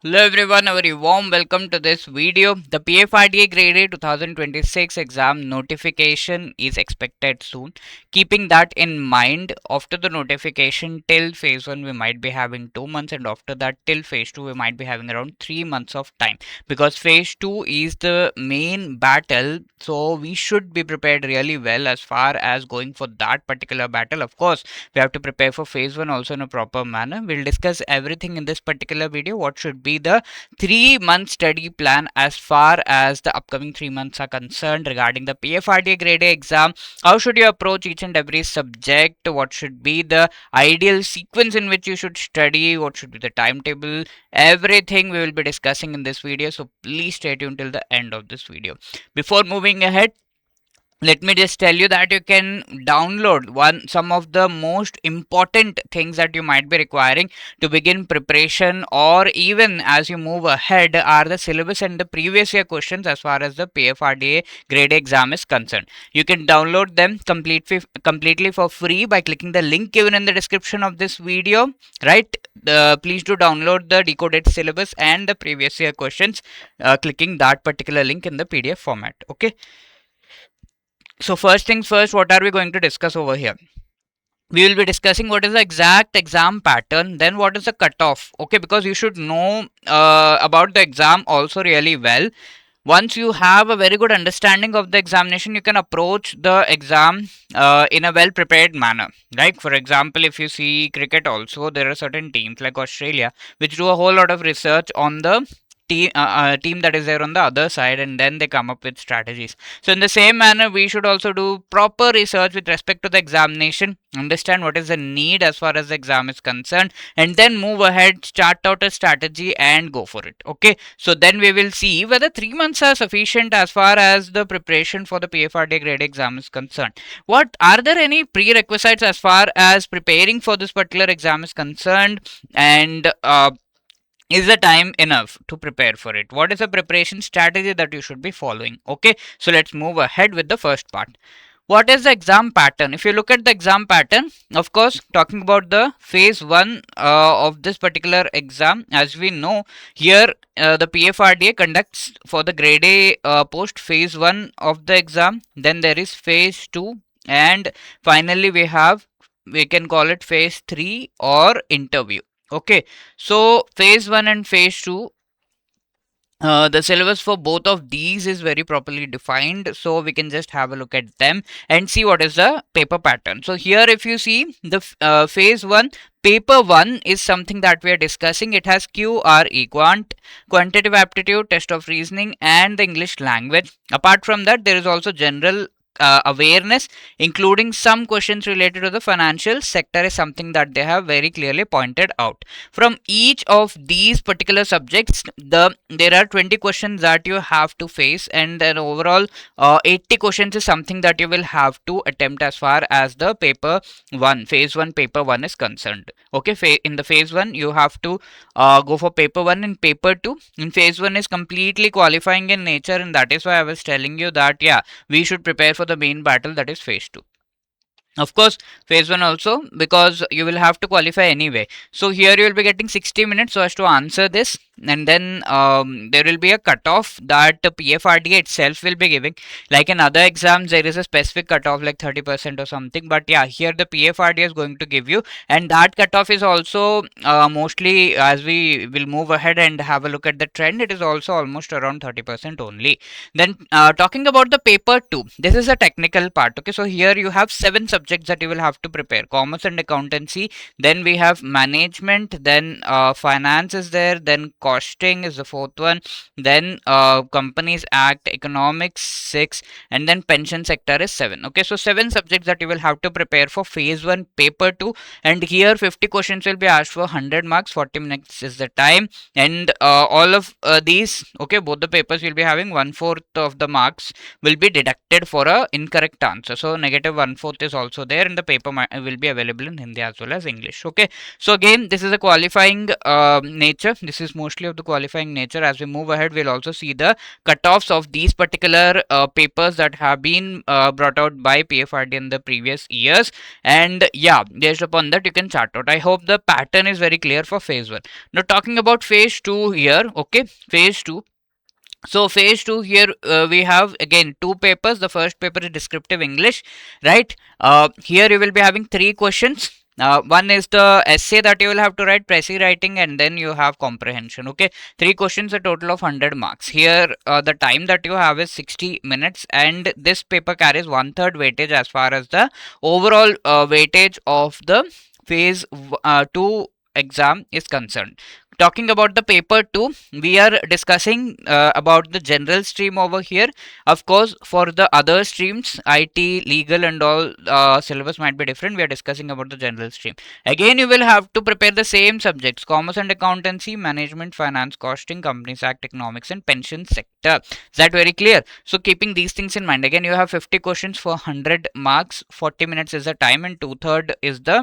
Hello everyone, a very warm welcome to this video. The PFRDA Grade A 2026 exam notification is expected soon. Keeping that in mind, after the notification till phase 1 we might be having 2 months, and after that till phase 2 we might be having around 3 months of time, because phase 2 is the main battle. So we should be prepared really well as far as going for that particular battle. Of course, we have to prepare for phase 1 also in a proper manner. We'll discuss everything in this particular video. What should be the 3 month study plan as far as the upcoming 3 months are concerned regarding the PFRDA Grade A exam? How should you approach each and every subject? What should be the ideal sequence in which you should study? What should be the timetable? Everything we will be discussing in this video, so please stay tuned till the end of this video. Before moving ahead, let me just tell you that you can download some of the most important things that you might be requiring to begin preparation, or even as you move ahead, are the syllabus and the previous year questions as far as the PFRDA grade exam is concerned. You can download them completely for free by clicking the link given in the description of this video, right? Please do download the decoded syllabus and the previous year questions, clicking that particular link in the PDF format. Okay, so first things first, what are we going to discuss over here? We will be discussing what is the exact exam pattern, then what is the cutoff. Okay, because you should know about the exam also really well. Once you have a very good understanding of the examination, you can approach the exam in a well prepared manner. Like, for example, if you see cricket also, there are certain teams like Australia which do a whole lot of research on the team that is there on the other side, and then they come up with strategies. So in the same manner, we should also do proper research with respect to the examination, understand what is the need as far as the exam is concerned, and then move ahead, start out a strategy and go for it. Okay, so then we will see whether 3 months are sufficient as far as the preparation for the PFRDA grade exam is concerned. What are there any prerequisites as far as preparing for this particular exam is concerned, and is the time enough to prepare for it? What is the preparation strategy that you should be following? Okay, so let's move ahead with the first part. What is the exam pattern? If you look at the exam pattern, of course, talking about the phase 1 of this particular exam, as we know, here the PFRDA conducts for the grade A post phase 1 of the exam, then there is phase 2, and finally we can call it phase 3 or interview. Okay, so phase 1 and phase 2, the syllabus for both of these is very properly defined, so we can just have a look at them and see what is the paper pattern. So here if you see the phase 1, paper 1 is something that we are discussing. It has QRE, quantitative aptitude, test of reasoning, and the English language. Apart from that, there is also general awareness, including some questions related to the financial sector, is something that they have very clearly pointed out. From each of these particular subjects, there are 20 questions that you have to face, and then overall 80 questions is something that you will have to attempt as far as the paper 1, phase 1 paper 1 is concerned. Okay, in the phase 1 you have to go for paper 1 and paper 2. In phase 1 is completely qualifying in nature, and that is why I was telling you that yeah, we should prepare for the main battle, that is phase 2. Of course, phase 1 also, because you will have to qualify anyway. So here you will be getting 60 minutes so as to answer this, and then there will be a cutoff that the PFRDA itself will be giving. Like in other exams, there is a specific cutoff like 30% or something, but yeah, here the PFRDA is going to give you, and that cutoff is also mostly, as we will move ahead and have a look at the trend, it is also almost around 30% only. Then talking about the paper 2, this is a technical part. Okay, so here you have 7 subjects that you will have to prepare: commerce and accountancy, then we have management, then finance is there, then costing is the fourth one, then companies act, economics 6, and then pension sector is 7. Okay, so 7 subjects that you will have to prepare for phase 1 paper 2, and here 50 questions will be asked for 100 marks, 40 minutes is the time, and all of these, okay, both the papers will be having 1/4 of the marks will be deducted for a incorrect answer. So negative 1/4 is also also there, and the paper will be available in Hindi as well as English. Okay, so again, this is a qualifying nature. This is mostly of the qualifying nature. As we move ahead, we'll also see the cutoffs of these particular papers that have been brought out by PFRD in the previous years. And yeah, based upon that, you can chart out. I hope the pattern is very clear for phase 1. Now, talking about phase 2 here, okay, phase 2. So phase 2 here, we have again two papers. The first paper is descriptive English, right? Here you will be having three questions. One is the essay that you will have to write, precis writing, and then you have comprehension. Okay, three questions, a total of 100 marks. Here, the time that you have is 60 minutes, and this paper carries 1/3 weightage as far as the overall weightage of the phase 2 exam is concerned. Talking about the paper 2, we are discussing about the general stream over here. Of course, for the other streams, IT, legal and all, syllabus might be different. We are discussing about the general stream. Again, you will have to prepare the same subjects: commerce and accountancy, management, finance, costing, companies act, economics and pension sector. Is that very clear? So keeping these things in mind, again you have 50 questions for 100 marks. 40 minutes is the time, and 2/3 is the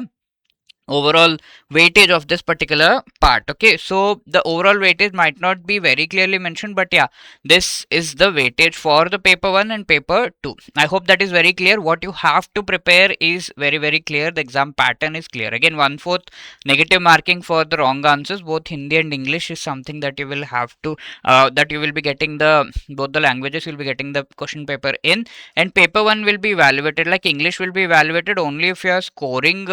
overall weightage of this particular part. Okay, so the overall weightage might not be very clearly mentioned, but yeah, this is the weightage for the paper 1 and paper 2. I hope that is very clear. What you have to prepare is very clear. The exam pattern is clear. Again, 1/4 negative marking for the wrong answers. Both Hindi and English is something that you will have to that you will be getting the both the languages. You'll be getting the question paper in, and paper 1 will be evaluated, like English will be evaluated only if you are scoring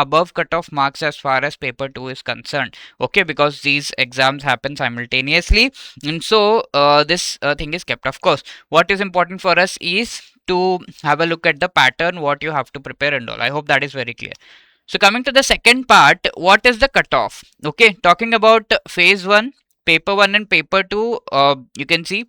above cutoff marks as far as paper 2 is concerned. Okay, because these exams happen simultaneously, and so this thing is kept. Of course, what is important for us is to have a look at the pattern, what you have to prepare and all. I hope that is very clear. So coming to the second part, what is the cutoff? Okay, talking about phase 1, paper 1 and paper 2, you can see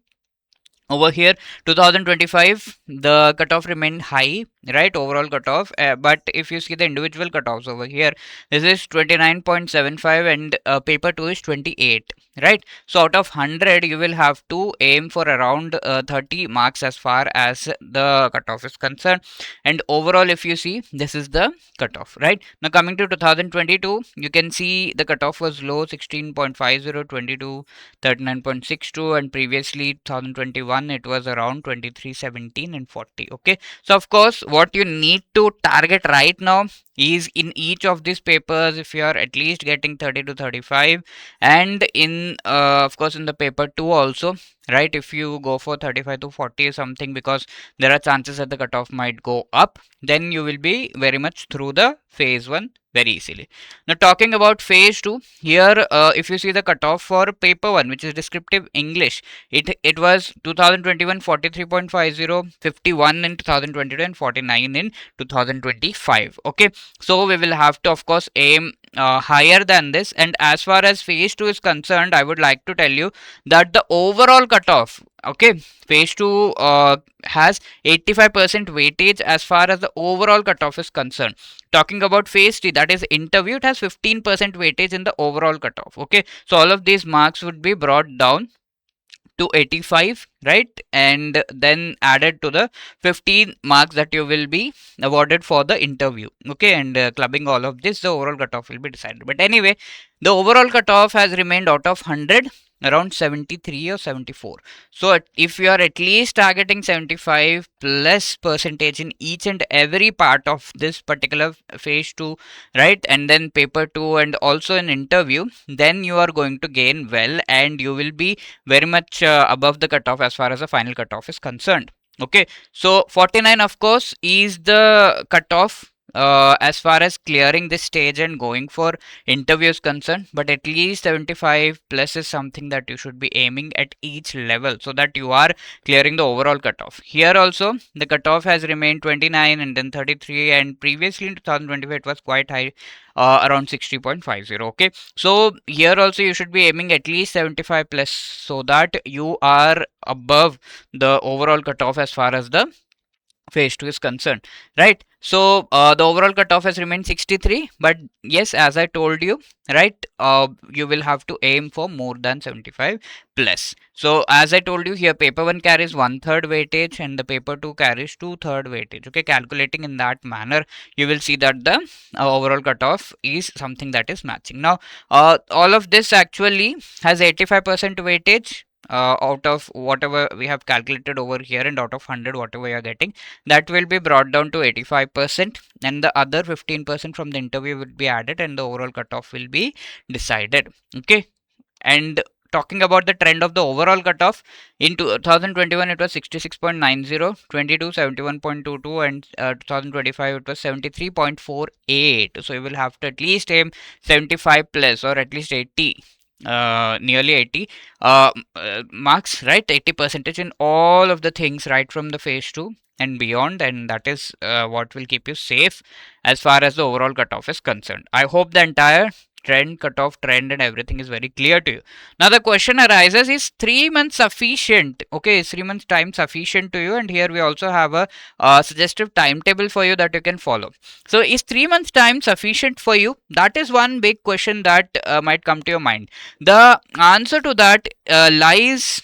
over here 2025 the cutoff remained high, right? Overall cutoff, but if you see the individual cutoffs over here, this is 29.75 and paper 2 is 28, right? So out of 100 you will have to aim for around 30 marks as far as the cutoff is concerned. And overall, if you see, this is the cutoff, right? Now coming to 2022, you can see the cutoff was low, 16.50, 22 39.62, and previously 2021 it was around 2317 and 40. Okay, so of course what you need to target right now is in each of these papers, if you are at least getting 30 to 35, and in of course in the paper 2 also, right? If you go for 35 to 40 or something, because there are chances that the cutoff might go up, then you will be very much through the phase 1 very easily. Now talking about phase 2, here if you see the cutoff for paper 1, which is descriptive English, it was 2021 43.50, 51 in 2022 and 49 in 2025. Okay, so we will have to of course aim higher than this. And as far as phase 2 is concerned, I would like to tell you that the overall cutoff, okay, phase 2 has 85% weightage as far as the overall cutoff is concerned. Talking about phase 3, that is interview, it has 15% weightage in the overall cutoff. Okay, so all of these marks would be brought down to 85, right? And then added to the 15 marks that you will be awarded for the interview. Okay, and clubbing all of this, the overall cutoff will be decided. But anyway, the overall cutoff has remained out of 100 around 73 or 74. So if you are at least targeting 75 plus percentage in each and every part of this particular phase 2, right, and then paper 2 and also an interview, then you are going to gain well, and you will be very much above the cutoff as far as the final cutoff is concerned. Okay, so 49 of course is the cutoff as far as clearing this stage and going for interviews concerned, but at least 75 plus is something that you should be aiming at each level, so that you are clearing the overall cutoff. Here also the cutoff has remained 29 and then 33, and previously in 2025 it was quite high, around 60.50. Okay, so here also you should be aiming at least 75 plus, so that you are above the overall cutoff as far as the phase 2 is concerned, right? So the overall cutoff has remained 63, but yes, as I told you, right, you will have to aim for more than 75 plus. So as I told you here, paper 1 carries 1/3 weightage and the paper 2 carries 2/3 weightage. Okay, calculating in that manner, you will see that the overall cutoff is something that is matching. Now, all of this actually has 85% weightage. Out of whatever we have calculated over here, and out of 100 whatever you are getting, that will be brought down to 85%, and the other 15% from the interview will be added, and the overall cutoff will be decided. Okay, and talking about the trend of the overall cutoff, in 2021 it was 66.90, 22 71.22, and 2025 it was 73.48. So you will have to at least aim 75 plus, or at least 80, nearly 80 marks, right? 80 percentage in all of the things, right from the phase 2 and beyond, and that is what will keep you safe as far as the overall cutoff is concerned. I hope the entire trend, cutoff trend, and everything is very clear to you. Now the question arises, is 3 months sufficient? Okay, is 3 months time sufficient to you? And here we also have a suggestive timetable for you that you can follow. So is 3 months time sufficient for you? That is one big question that might come to your mind. The answer to that lies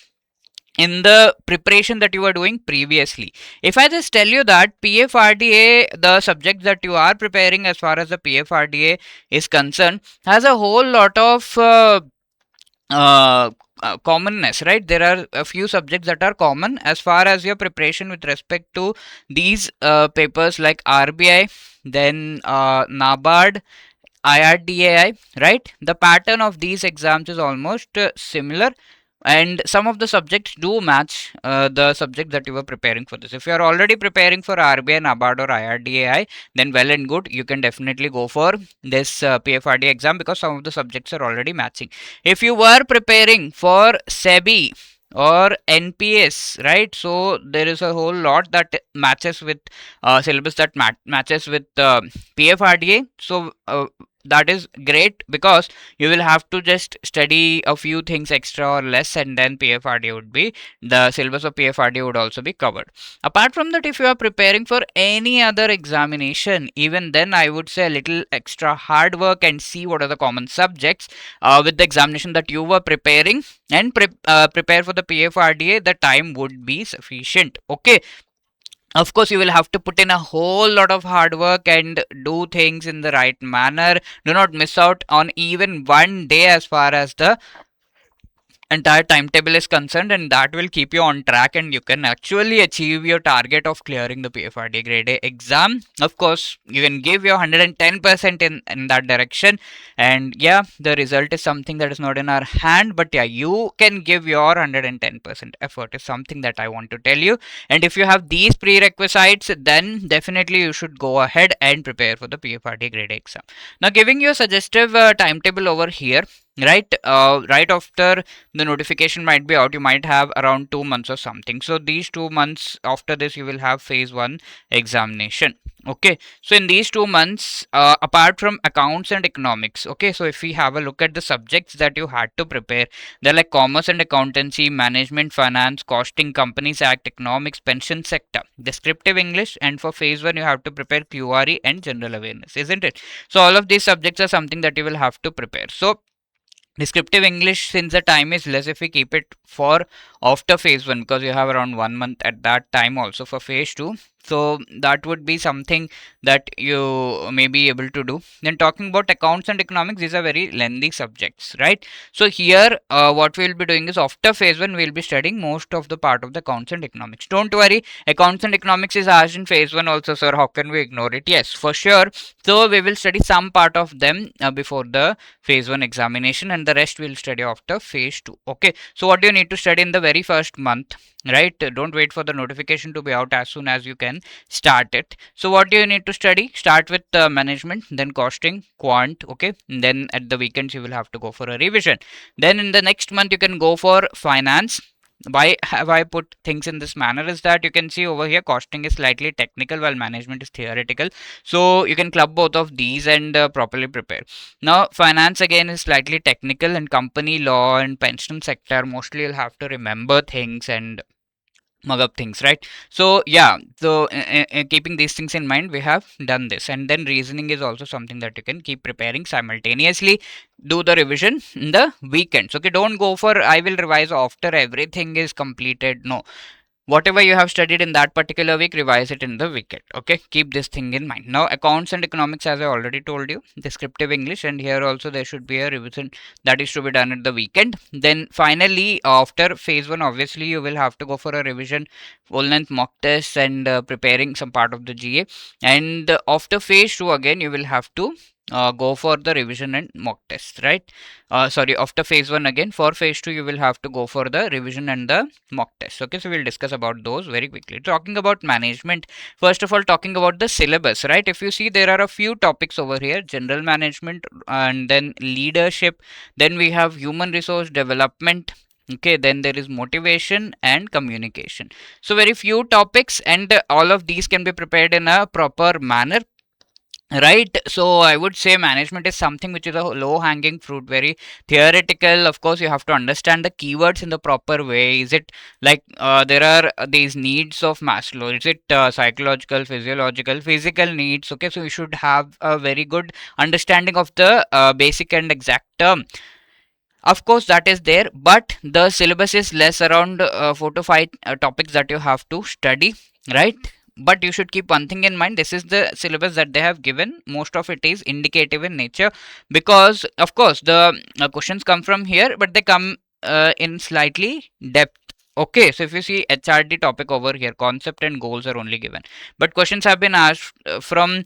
in the preparation that you were doing previously. If I just tell you that PFRDA, the subject that you are preparing as far as the PFRDA is concerned, has a whole lot of uh, commonness, right? There are a few subjects that are common as far as your preparation with respect to these papers, like RBI, then NABARD, IRDAI, right? The pattern of these exams is almost similar, and some of the subjects do match the subject that you were preparing for this. If you are already preparing for RBI, NABARD, or IRDAI, then well and good, you can definitely go for this PFRD exam, because some of the subjects are already matching. If you were preparing for SEBI or NPS, right, so there is a whole lot that matches with syllabus that matches with PFRDA. So that is great, because you will have to just study a few things extra or less, and then PFRDA would be, the syllabus of PFRDA would also be covered. Apart from that, if you are preparing for any other examination, even then I would say a little extra hard work and see what are the common subjects with the examination that you were preparing, and prepare for the PFRDA. The time would be sufficient. Okay, of course you will have to put in a whole lot of hard work and do things in the right manner. Do not miss out on even one day as far as the entire timetable is concerned, and that will keep you on track, and you can actually achieve your target of clearing the PFRDA Grade A exam. Of course, you can give your 110% in that direction, and yeah, the result is something that is not in our hand, but yeah, you can give your 110% effort is something that I want to tell you. And if you have these prerequisites, then definitely you should go ahead and prepare for the PFRDA Grade A exam. Now, giving you a suggestive timetable over here, right, right after the notification might be out, you might have around 2 months or something. So these 2 months after this, you will have phase 1 examination. Okay, so in these 2 months, apart from accounts and economics, okay, so if we have a look at the subjects that you had to prepare, they're like commerce and accountancy, management, finance, costing, companies act, economics, pension sector, descriptive English, and for phase 1 you have to prepare QRE and general awareness, isn't it? So all of these subjects are something that you will have to prepare. So descriptive English, since the time is less, if we keep it for after phase 1, because you have around 1 month at that time also for phase 2, so that would be something that you may be able to do. Then talking about accounts and economics, these are very lengthy subjects, right? So here what we'll be doing is, after phase 1 we'll be studying most of the part of the accounts and economics. Don't worry, accounts and economics is asked in phase 1 also, sir, how can we ignore it? Yes, for sure. So we will study some part of them before the phase 1 examination, and the rest we'll study after phase 2. Okay, so what do you need to study in the very first month, right? Don't wait for the notification to be out, as soon as you can start it. So what do you need to study? Start with management, then costing, quant. Okay, and then at the weekends you will have to go for a revision. Then in the next month you can go for finance. Why have I put things in this manner is that you can see over here, costing is slightly technical while management is theoretical, so you can club both of these and properly prepare. Now finance again is slightly technical, and company law and pension sector, mostly you'll have to remember things, and mug up things, right? So yeah, so keeping these things in mind, we have done this. And then reasoning is also something that you can keep preparing simultaneously. Do the revision in the weekends. Okay, don't go for I will revise after everything is completed. No, whatever you have studied in that particular week, revise it in the weekend. Okay, keep this thing in mind. Now accounts and economics, as I already told you, descriptive English, and here also there should be a revision that is to be done at the weekend. Then finally, after phase 1, obviously you will have to go for a revision, full length mock tests, and preparing some part of the GA. And after phase 2, again you will have to go for the revision and mock test, right? Sorry, after phase 1, again for phase 2 you will have to go for the revision and the mock test. Okay, so we'll discuss about those very quickly. Talking about management, first of all, talking about the syllabus, right? If you see, there are a few topics over here: general management, and then leadership, then we have human resource development. Okay, then there is motivation and communication. So very few topics, and all of these can be prepared in a proper manner, right? So I would say management is something which is a low hanging fruit, very theoretical. Of course, you have to understand the keywords in the proper way. Is it like there are these needs of Maslow? Is it psychological, physiological, physical needs? Okay, so you should have a very good understanding of the basic and exact term. Of course, that is there, but the syllabus is less, around 4 to 5 topics that you have to study, right? But you should keep one thing in mind: this is the syllabus that they have given. Most of it is indicative in nature, because of course the questions come from here, but they come in slightly depth. Okay, so if you see HRD topic over here, concept and goals are only given, but questions have been asked from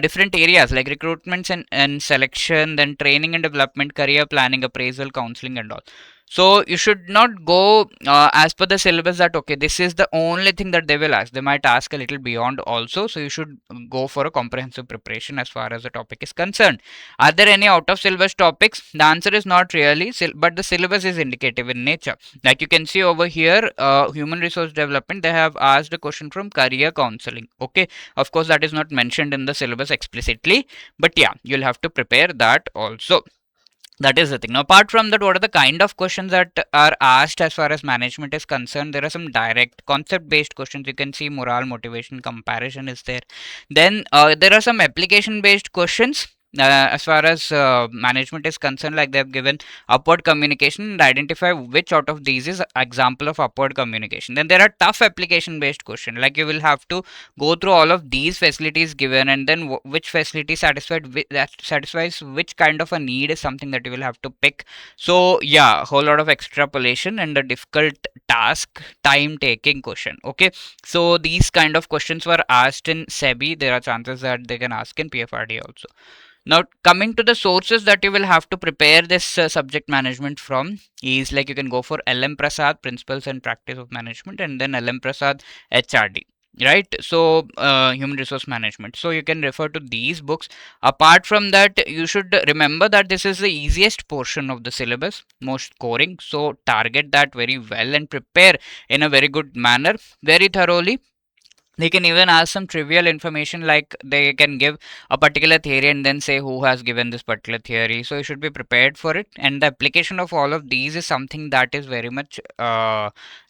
different areas like recruitments and selection, then training and development, career planning, appraisal, counseling, and all. So you should not go as per the syllabus that okay, this is the only thing that they will ask. They might ask a little beyond also. So you should go for a comprehensive preparation as far as the topic is concerned. Are there any out of syllabus topics? The answer is not really, but the syllabus is indicative in nature. Like you can see over here, human resource development, they have asked a question from career counseling. Okay, of course that is not mentioned in the syllabus explicitly, but yeah, you'll have to prepare that also. That is the thing. Now, apart from that, what are the kind of questions that are asked as far as management is concerned? There are some direct concept based questions. You can see morale, motivation, comparison is there. Then there are some application based questions. As far as management is concerned, like they have given upward communication, and identify which out of these is example of upward communication. Then there are tough application based questions, like you will have to go through all of these facilities given, and then which facility that satisfies which kind of a need is something that you will have to pick. So yeah, a whole lot of extrapolation and a difficult task, time taking question. Okay, so these kind of questions were asked in SEBI. There are chances that they can ask in PFRDA also. Now, coming to the sources that you will have to prepare this subject management from is, like, you can go for LM Prasad, Principles and Practice of Management, and then LM Prasad, HRD. Right, so human resource management. So you can refer to these books. Apart from that, you should remember that this is the easiest portion of the syllabus, most scoring. So target that very well and prepare in a very good manner, very thoroughly. They can even ask some trivial information, like they can give a particular theory and then say who has given this particular theory. So you should be prepared for it, and the application of all of these is something that is very much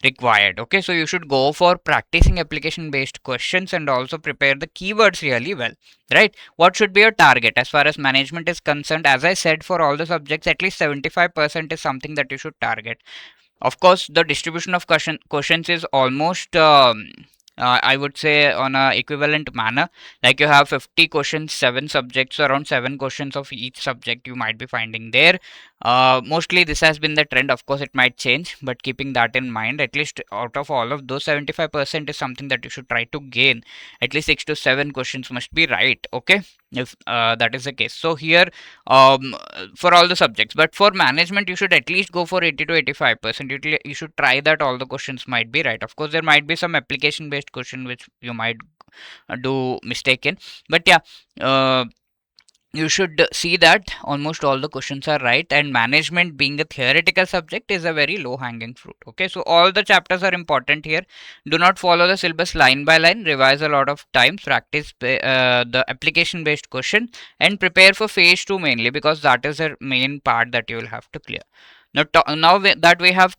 required. Okay, so you should go for practicing application based questions and also prepare the keywords really well, right? What should be your target as far as management is concerned? As I said, for all the subjects, at least 75% is something that you should target. Of course, the distribution of questions is almost I would say on a equivalent manner. Like you have 50 questions, 7 subjects, so around 7 questions of each subject you might be finding there. Mostly this has been the trend. Of course, it might change, but keeping that in mind, at least out of all of those, 75% is something that you should try to gain. At least 6 to 7 questions must be right. Okay, if that is the case. So here, for all the subjects, but for management you should at least go for 80 to 85%. You should try that all the questions might be right. Of course, there might be some application based question which you might do mistake in, but yeah, you should see that almost all the questions are right, and management being a theoretical subject is a very low hanging fruit. Okay, so all the chapters are important here. Do not follow the syllabus line by line, revise a lot of times, practice the application based question, and prepare for phase 2 mainly, because that is the main part that you will have to clear. That we have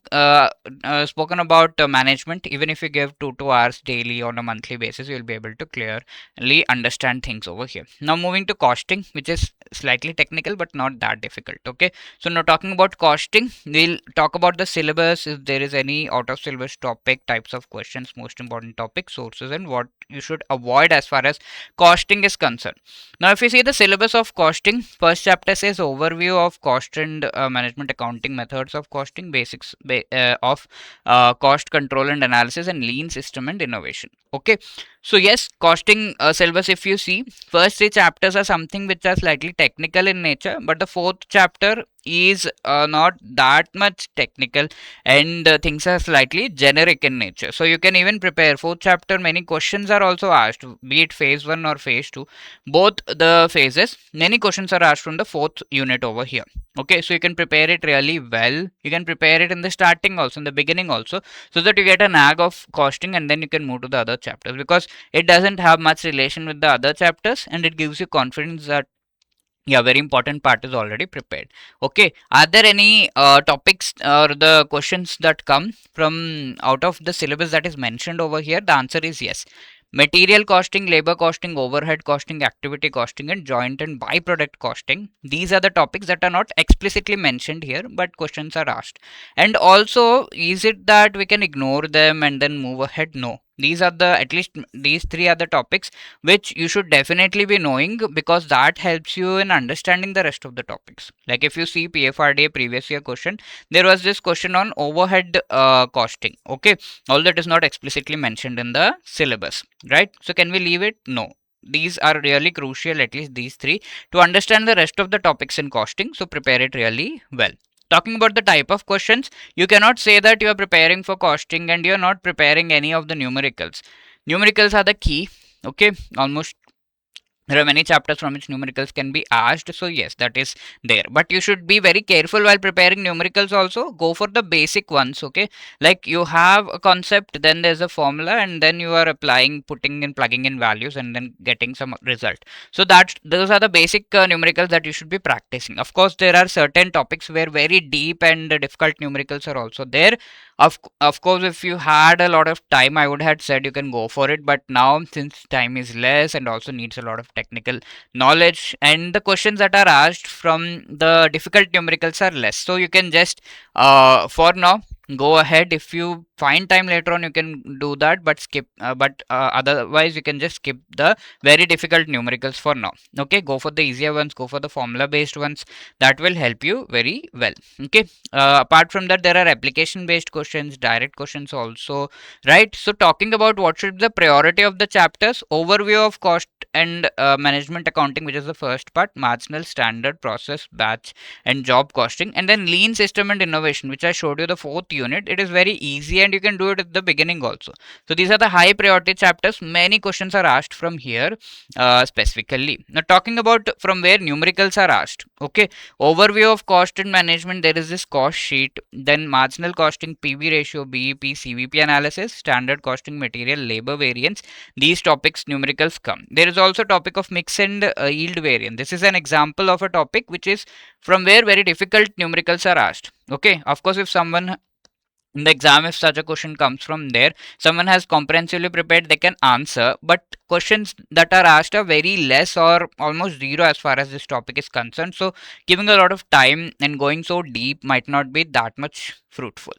spoken about management, even if you give 2 hours daily on a monthly basis, you'll be able to clearly understand things over here. Now moving to costing, which is slightly technical but not that difficult. Okay, so now talking about costing, we'll talk about the syllabus, if there is any out of syllabus topic, types of questions, most important topics, sources, and what you should avoid as far as costing is concerned. Now, if you see the syllabus of costing, first chapter says overview of cost and management accounting methods of costing, basics of cost control and analysis, and lean system and innovation. Okay, so yes, costing syllabus, if you see, first 3 chapters are something which are slightly technical in nature, but the fourth chapter is not that much technical, and things are slightly generic in nature. So you can even prepare fourth chapter. Many questions are also asked, be it phase 1 or phase 2, both the phases. Many questions are asked from the fourth unit over here. Okay, so you can prepare it really well. You can prepare it in the starting also, in the beginning also, so that you get a nag of costing, and then you can move to the other chapters, because it doesn't have much relation with the other chapters, and it gives you confidence that yeah, very important part is already prepared. Okay, are there any topics or the questions that come from out of the syllabus that is mentioned over here? The answer is yes. Material costing, labor costing, overhead costing, activity costing, and joint and byproduct costing, these are the topics that are not explicitly mentioned here, but questions are asked. And also, is it that we can ignore them and then move ahead? No, these are the, at least these three are the topics which you should definitely be knowing, because that helps you in understanding the rest of the topics. Like if you see PFRDA previous year question, there was this question on overhead costing. Okay, all that is not explicitly mentioned in the syllabus, right? So can we leave it? No, these are really crucial, at least these three, to understand the rest of the topics in costing. So prepare it really well. Talking about the type of questions, you cannot say that you are preparing for costing and you are not preparing any of the numericals. Numericals are the key. Okay, almost there are many chapters from which numericals can be asked, so yes, that is there, but you should be very careful while preparing numericals. Also go for the basic ones. Okay, like you have a concept, then there's a formula, and then you are applying, putting in, plugging in values, and then getting some result. So that those are the basic numericals that you should be practicing. Of course, there are certain topics where very deep and difficult numericals are also there. Of course, if you had a lot of time, I would have said you can go for it, but now since time is less and also needs a lot of technical knowledge, and the questions that are asked from the difficult numericals are less, so you can just for now go ahead. If you find time later on, you can do that, but skip otherwise you can just skip the very difficult numericals for now. Okay, go for the easier ones, go for the formula based ones. That will help you very well. Okay, apart from that, there are application based questions, direct questions also, right? So talking about what should be the priority of the chapters: overview of cost and management accounting, which is the first part, marginal, standard, process, batch, and job costing, and then lean system and innovation, which I showed you the fourth unit. It is very easy and you can do it at the beginning also. So these are the high priority chapters. Many questions are asked from here specifically. Now talking about from where numericals are asked. Okay, overview of cost and management, there is this cost sheet, then marginal costing, PV ratio, BEP, CVP analysis, standard costing, material, labor variance. These topics numericals come. There is also topic of mix and yield variance. This is an example of a topic which is from where very difficult numericals are asked. Okay, of course, if someone in the exam, if such a question comes from there, someone has comprehensively prepared, they can answer, but questions that are asked are very less or almost zero as far as this topic is concerned. So giving a lot of time and going so deep might not be that much fruitful.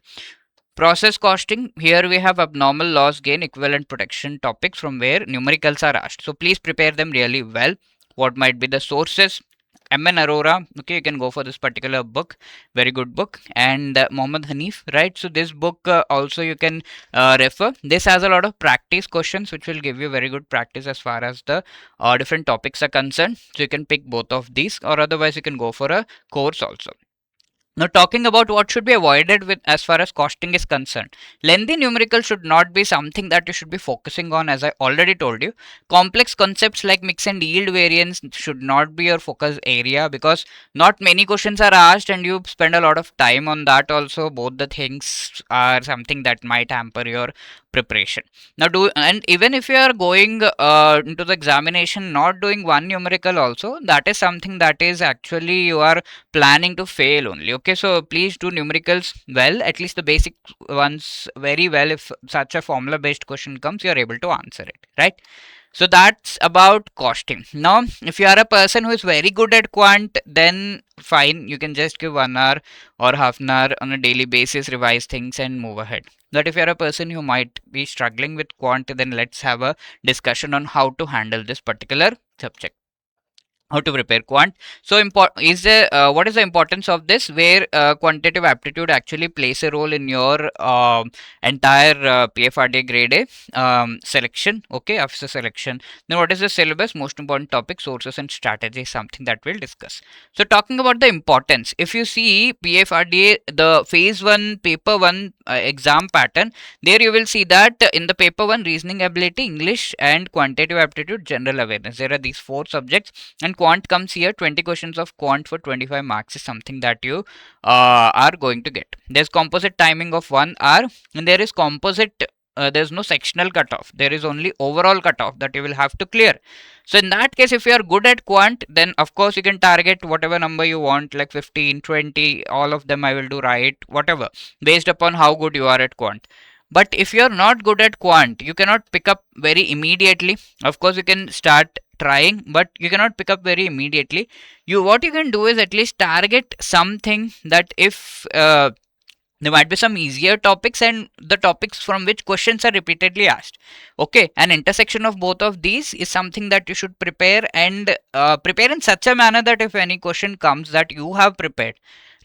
Process costing, here we have abnormal loss gain, equivalent protection topics from where numericals are asked. So please prepare them really well. What might be the sources? MN Arora, okay, you can go for this particular book, very good book, and Mohammad Hanif, right? So this book also you can refer. This has a lot of practice questions which will give you very good practice as far as the different topics are concerned. So you can pick both of these, or otherwise you can go for a course also. Now talking about what should be avoided with as far as costing is concerned. Lengthy numerical should not be something that you should be focusing on, as I already told you. Complex concepts like mix and yield variance should not be your focus area, because not many questions are asked and you spend a lot of time on that also. Both the things are something that might hamper your preparation. Now do, and even if you are going into the examination not doing one numerical also, that is something that is actually you are planning to fail only. Okay, so please do numericals well, at least the basic ones very well. If such a formula based question comes, you are able to answer it, right? So that's about costing. Now, if you are a person who is very good at quant, then fine, you can just give 1 hour or half an hour on a daily basis, revise things and move ahead. But if you are a person who might be struggling with quant, then let's have a discussion on how to handle this particular subject, how to prepare quant. So important is the what is the importance of this, where quantitative aptitude actually plays a role in your entire PFRDA grade A selection, okay, officer selection. Then what is the syllabus, most important topic, sources and strategy, something that we'll discuss. So talking about the importance, if you see PFRDA, the phase 1 paper 1 exam pattern, there you will see that in the paper 1, reasoning ability, English and quantitative aptitude, general awareness, there are these 4 subjects, and quant comes here. 20 questions of quant for 25 marks is something that you are going to get. There's composite timing of 1 hour, and there is composite there's no sectional cutoff, there is only overall cutoff that you will have to clear. So in that case, if you are good at quant, then of course you can target whatever number you want, like 15, 20, all of them I will do right, whatever, based upon how good you are at quant. But if you are not good at quant, you cannot pick up very immediately. Of course you can start trying, but you cannot pick up very immediately. You, what you can do is at least target something that if there might be some easier topics and the topics from which questions are repeatedly asked, okay, an intersection of both of these is something that you should prepare, and prepare in such a manner that if any question comes, that you have prepared,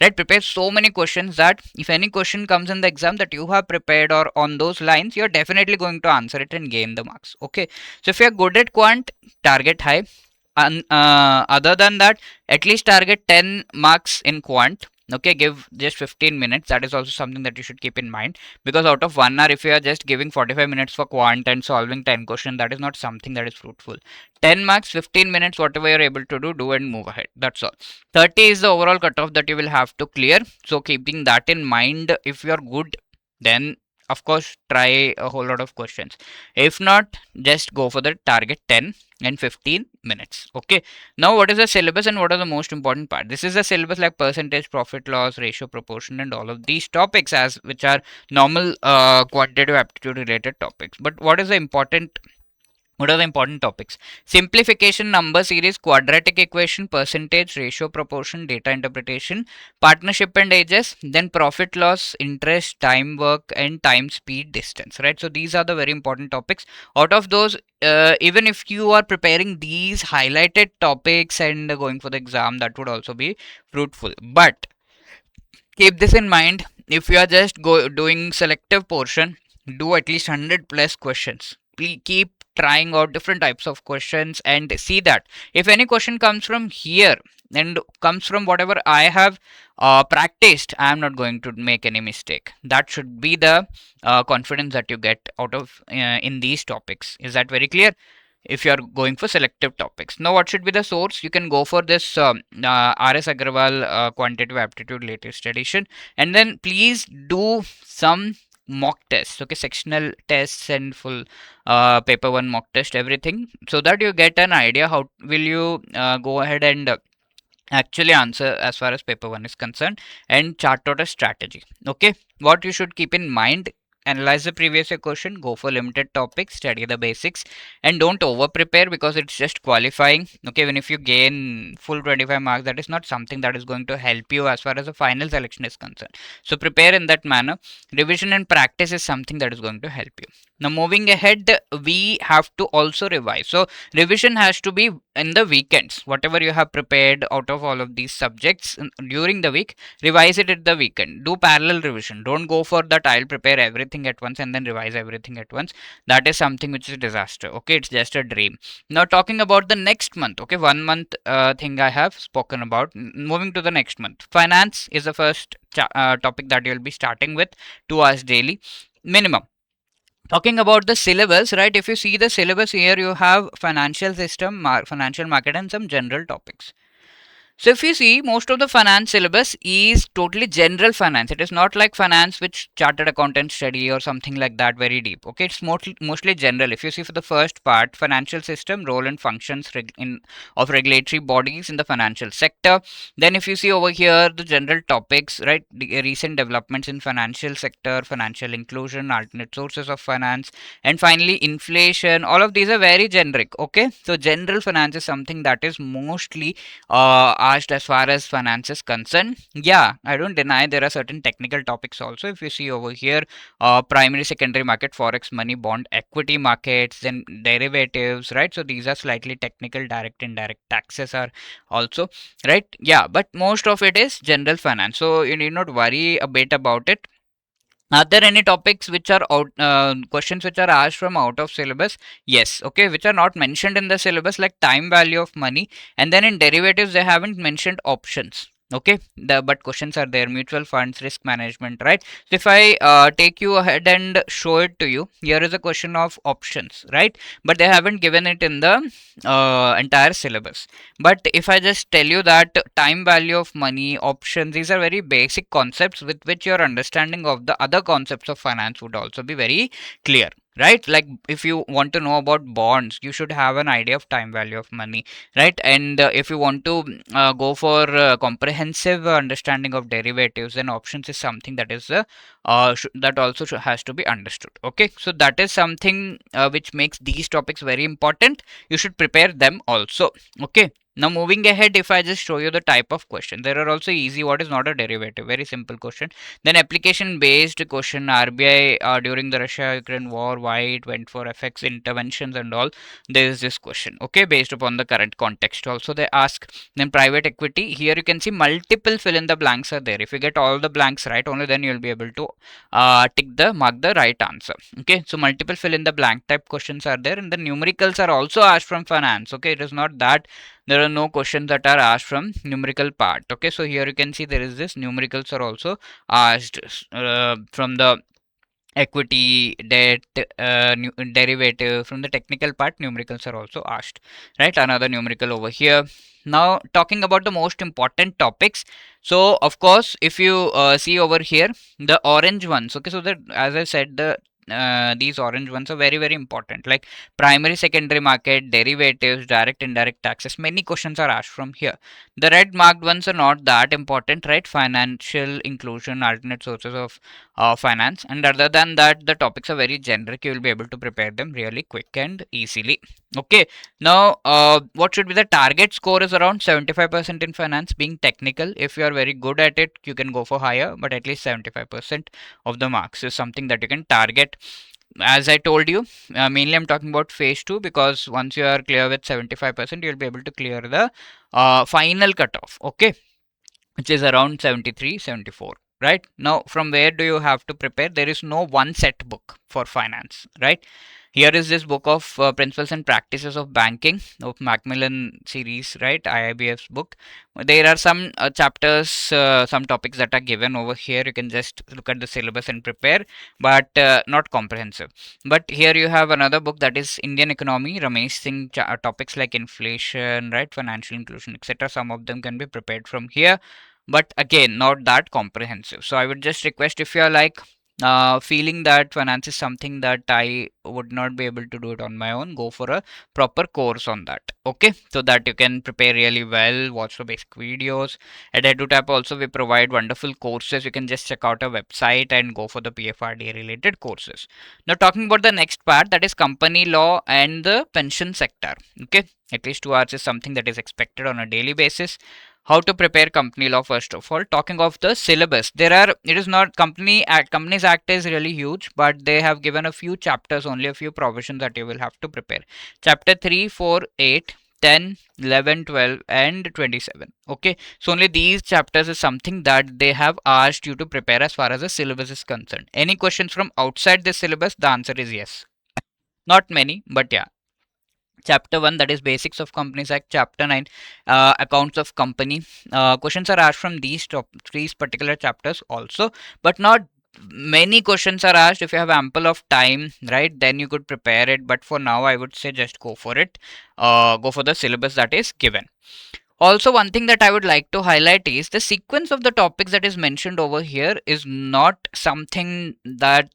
right? Prepare so many questions that if any question comes in the exam that you have prepared or on those lines, you're definitely going to answer it and gain the marks, okay? So if you're good at quant, target high. And other than that, at least target 10 marks in quant, okay, give just 15 minutes. That is also something that you should keep in mind, because out of 1 hour, if you are just giving 45 minutes for quant and solving 10 questions, that is not something that is fruitful. 10 marks, 15 minutes, whatever you're able to do and move ahead, that's all. 30 is the overall cutoff that you will have to clear, so keeping that in mind, if you're good, then of course try a whole lot of questions. If not, just go for the target 10 and 15 minutes, okay? Now what is the syllabus and what are the most important part? This is the syllabus, like percentage, profit loss ratio, proportion, and all of these topics, as which are normal quantitative aptitude related topics. But what is the important, what are the important topics? Simplification, number series, quadratic equation, percentage, ratio, proportion, data interpretation, partnership and ages, then profit loss, interest, time work, and time, speed, distance, right? So these are the very important topics. Out of those, even if you are preparing these highlighted topics and going for the exam, that would also be fruitful. But keep this in mind, if you are just doing selective portion, do at least 100 plus questions. Please keep trying out different types of questions and see that if any question comes from here and comes from whatever I have practiced, I am not going to make any mistake. That should be the confidence that you get out of in these topics. Is that very clear? If you are going for selective topics. Now what should be the source? You can go for this RS Agarwal quantitative aptitude latest edition, and then please do some mock tests, okay, sectional tests and full paper 1 mock test, everything, so that you get an idea how will you go ahead and actually answer as far as paper 1 is concerned, and chart out a strategy, okay? What you should keep in mind: analyze the previous year question, go for limited topics, study the basics, and don't over prepare, because it's just qualifying, okay? Even if you gain full 25 marks, that is not something that is going to help you as far as the final selection is concerned. So prepare in that manner. Revision and practice is something that is going to help you. Now moving ahead, we have to also revise. So revision has to be in the weekends. Whatever you have prepared out of all of these subjects during the week, revise it at the weekend. Do parallel revision. Don't go for that I'll prepare everything at once and then revise everything at once. That is something which is disaster, okay? It's just a dream. Now talking about the next month, okay, 1 month thing I have spoken about. Moving to the next month, finance is the first topic that you'll be starting with, 2 hours daily minimum. Talking about the syllabus, right? If you see the syllabus here, you have financial system, financial market, and some general topics. So if you see, most of the finance syllabus is totally general finance. It is not like finance which chartered accountant study or something like that very deep. Okay, it's mostly general. If you see for the first part, financial system, role and functions of regulatory bodies in the financial sector. Then if you see over here, the general topics, right? The recent developments in financial sector, financial inclusion, alternate sources of finance, and finally inflation. All of these are very generic. Okay, so general finance is something that is mostly asked as far as finance is concerned. Yeah, I don't deny there are certain technical topics also. If you see over here, primary, secondary market, forex, money, bond, equity markets, then derivatives, right? So these are slightly technical. Direct, indirect taxes are also, right? Yeah, but most of it is general finance. So you need not worry a bit about it. Are there any topics which are out, questions which are asked from out of syllabus? Yes, okay, which are not mentioned in the syllabus, like time value of money, and then in derivatives they haven't mentioned options. Okay, but questions are there: mutual funds, risk management, right? So if I take you ahead and show it to you, here is a question of options, right? But they haven't given it in the entire syllabus. But if I just tell you that time value of money, options, these are very basic concepts with which your understanding of the other concepts of finance would also be very clear. Right, like if you want to know about bonds, you should have an idea of time value of money, right? And if you want to go for comprehensive understanding of derivatives, then options is something that is that also has to be understood. Okay, so that is something which makes these topics very important. You should prepare them also. Okay, now moving ahead, if I just show you the type of question, there are also easy. What is not a derivative? Very simple question. Then application based question, RBI during the Russia Ukraine war, why it went for FX interventions and all. There is this question, okay, based upon the current context also they ask. Then private equity, here you can see multiple fill in the blanks are there. If you get all the blanks right, only then you will be able to mark the right answer. Okay, so multiple fill in the blank type questions are there, and the numericals are also asked from finance. Okay, it is not that there are no questions that are asked from numerical part. Okay, so here you can see there is this numericals are also asked from the equity, debt, derivative. From the technical part, numericals are also asked, right? Another numerical over here. Now talking about the most important topics, so of course if you see over here the orange ones, okay, so that as I said, the these orange ones are very very important, like primary, secondary market, derivatives, direct, indirect taxes. Many questions are asked from here. The red marked ones are not that important, right? Financial inclusion, alternate sources of finance, and other than that the topics are very generic. You will be able to prepare them really quick and easily. Okay, now what should be the target score is around 75% in finance, being technical. If you are very good at it, you can go for higher, but at least 75% of the marks is something that you can target. As I told you, mainly I'm talking about phase 2, because once you are clear with 75%, you'll be able to clear the final cutoff. Okay, which is around 73, 74. Right, now from where do you have to prepare? There is no one set book for finance, right? Here is this book of principles and practices of banking of Macmillan series, right? IIBF's book. There are some chapters, some topics that are given over here. You can just look at the syllabus and prepare, but not comprehensive. But here you have another book, that is Indian economy, Ramesh Singh, topics like inflation, right, financial inclusion, etc. Some of them can be prepared from here, but again not that comprehensive. So I would just request, if you are like feeling that finance is something that I would not be able to do it on my own, go for a proper course on that. Okay, so that you can prepare really well, watch the basic videos. At EduTap also we provide wonderful courses. You can just check out our website and go for the PFRDA related courses. Now talking about the next part, that is company law and the pension sector. Okay, at least 2 hours is something that is expected on a daily basis. How to prepare company law? First of all, talking of the syllabus, there are, it is not companies act is really huge, but they have given a few chapters, only a few provisions that you will have to prepare. Chapter 3, 4, 8, 10, 11, 12 and 27. Okay, so only these chapters is something that they have asked you to prepare as far as the syllabus is concerned. Any questions from outside the syllabus? The answer is yes. Not many, but yeah. Chapter 1, that is basics of companies act. Chapter 9, accounts of company. Questions are asked from these particular chapters also, but not many questions are asked. If you have ample of time, right, then you could prepare it, but for now I would say just go for it. Go for the syllabus that is given. Also, one thing that I would like to highlight is the sequence of the topics that is mentioned over here is not something that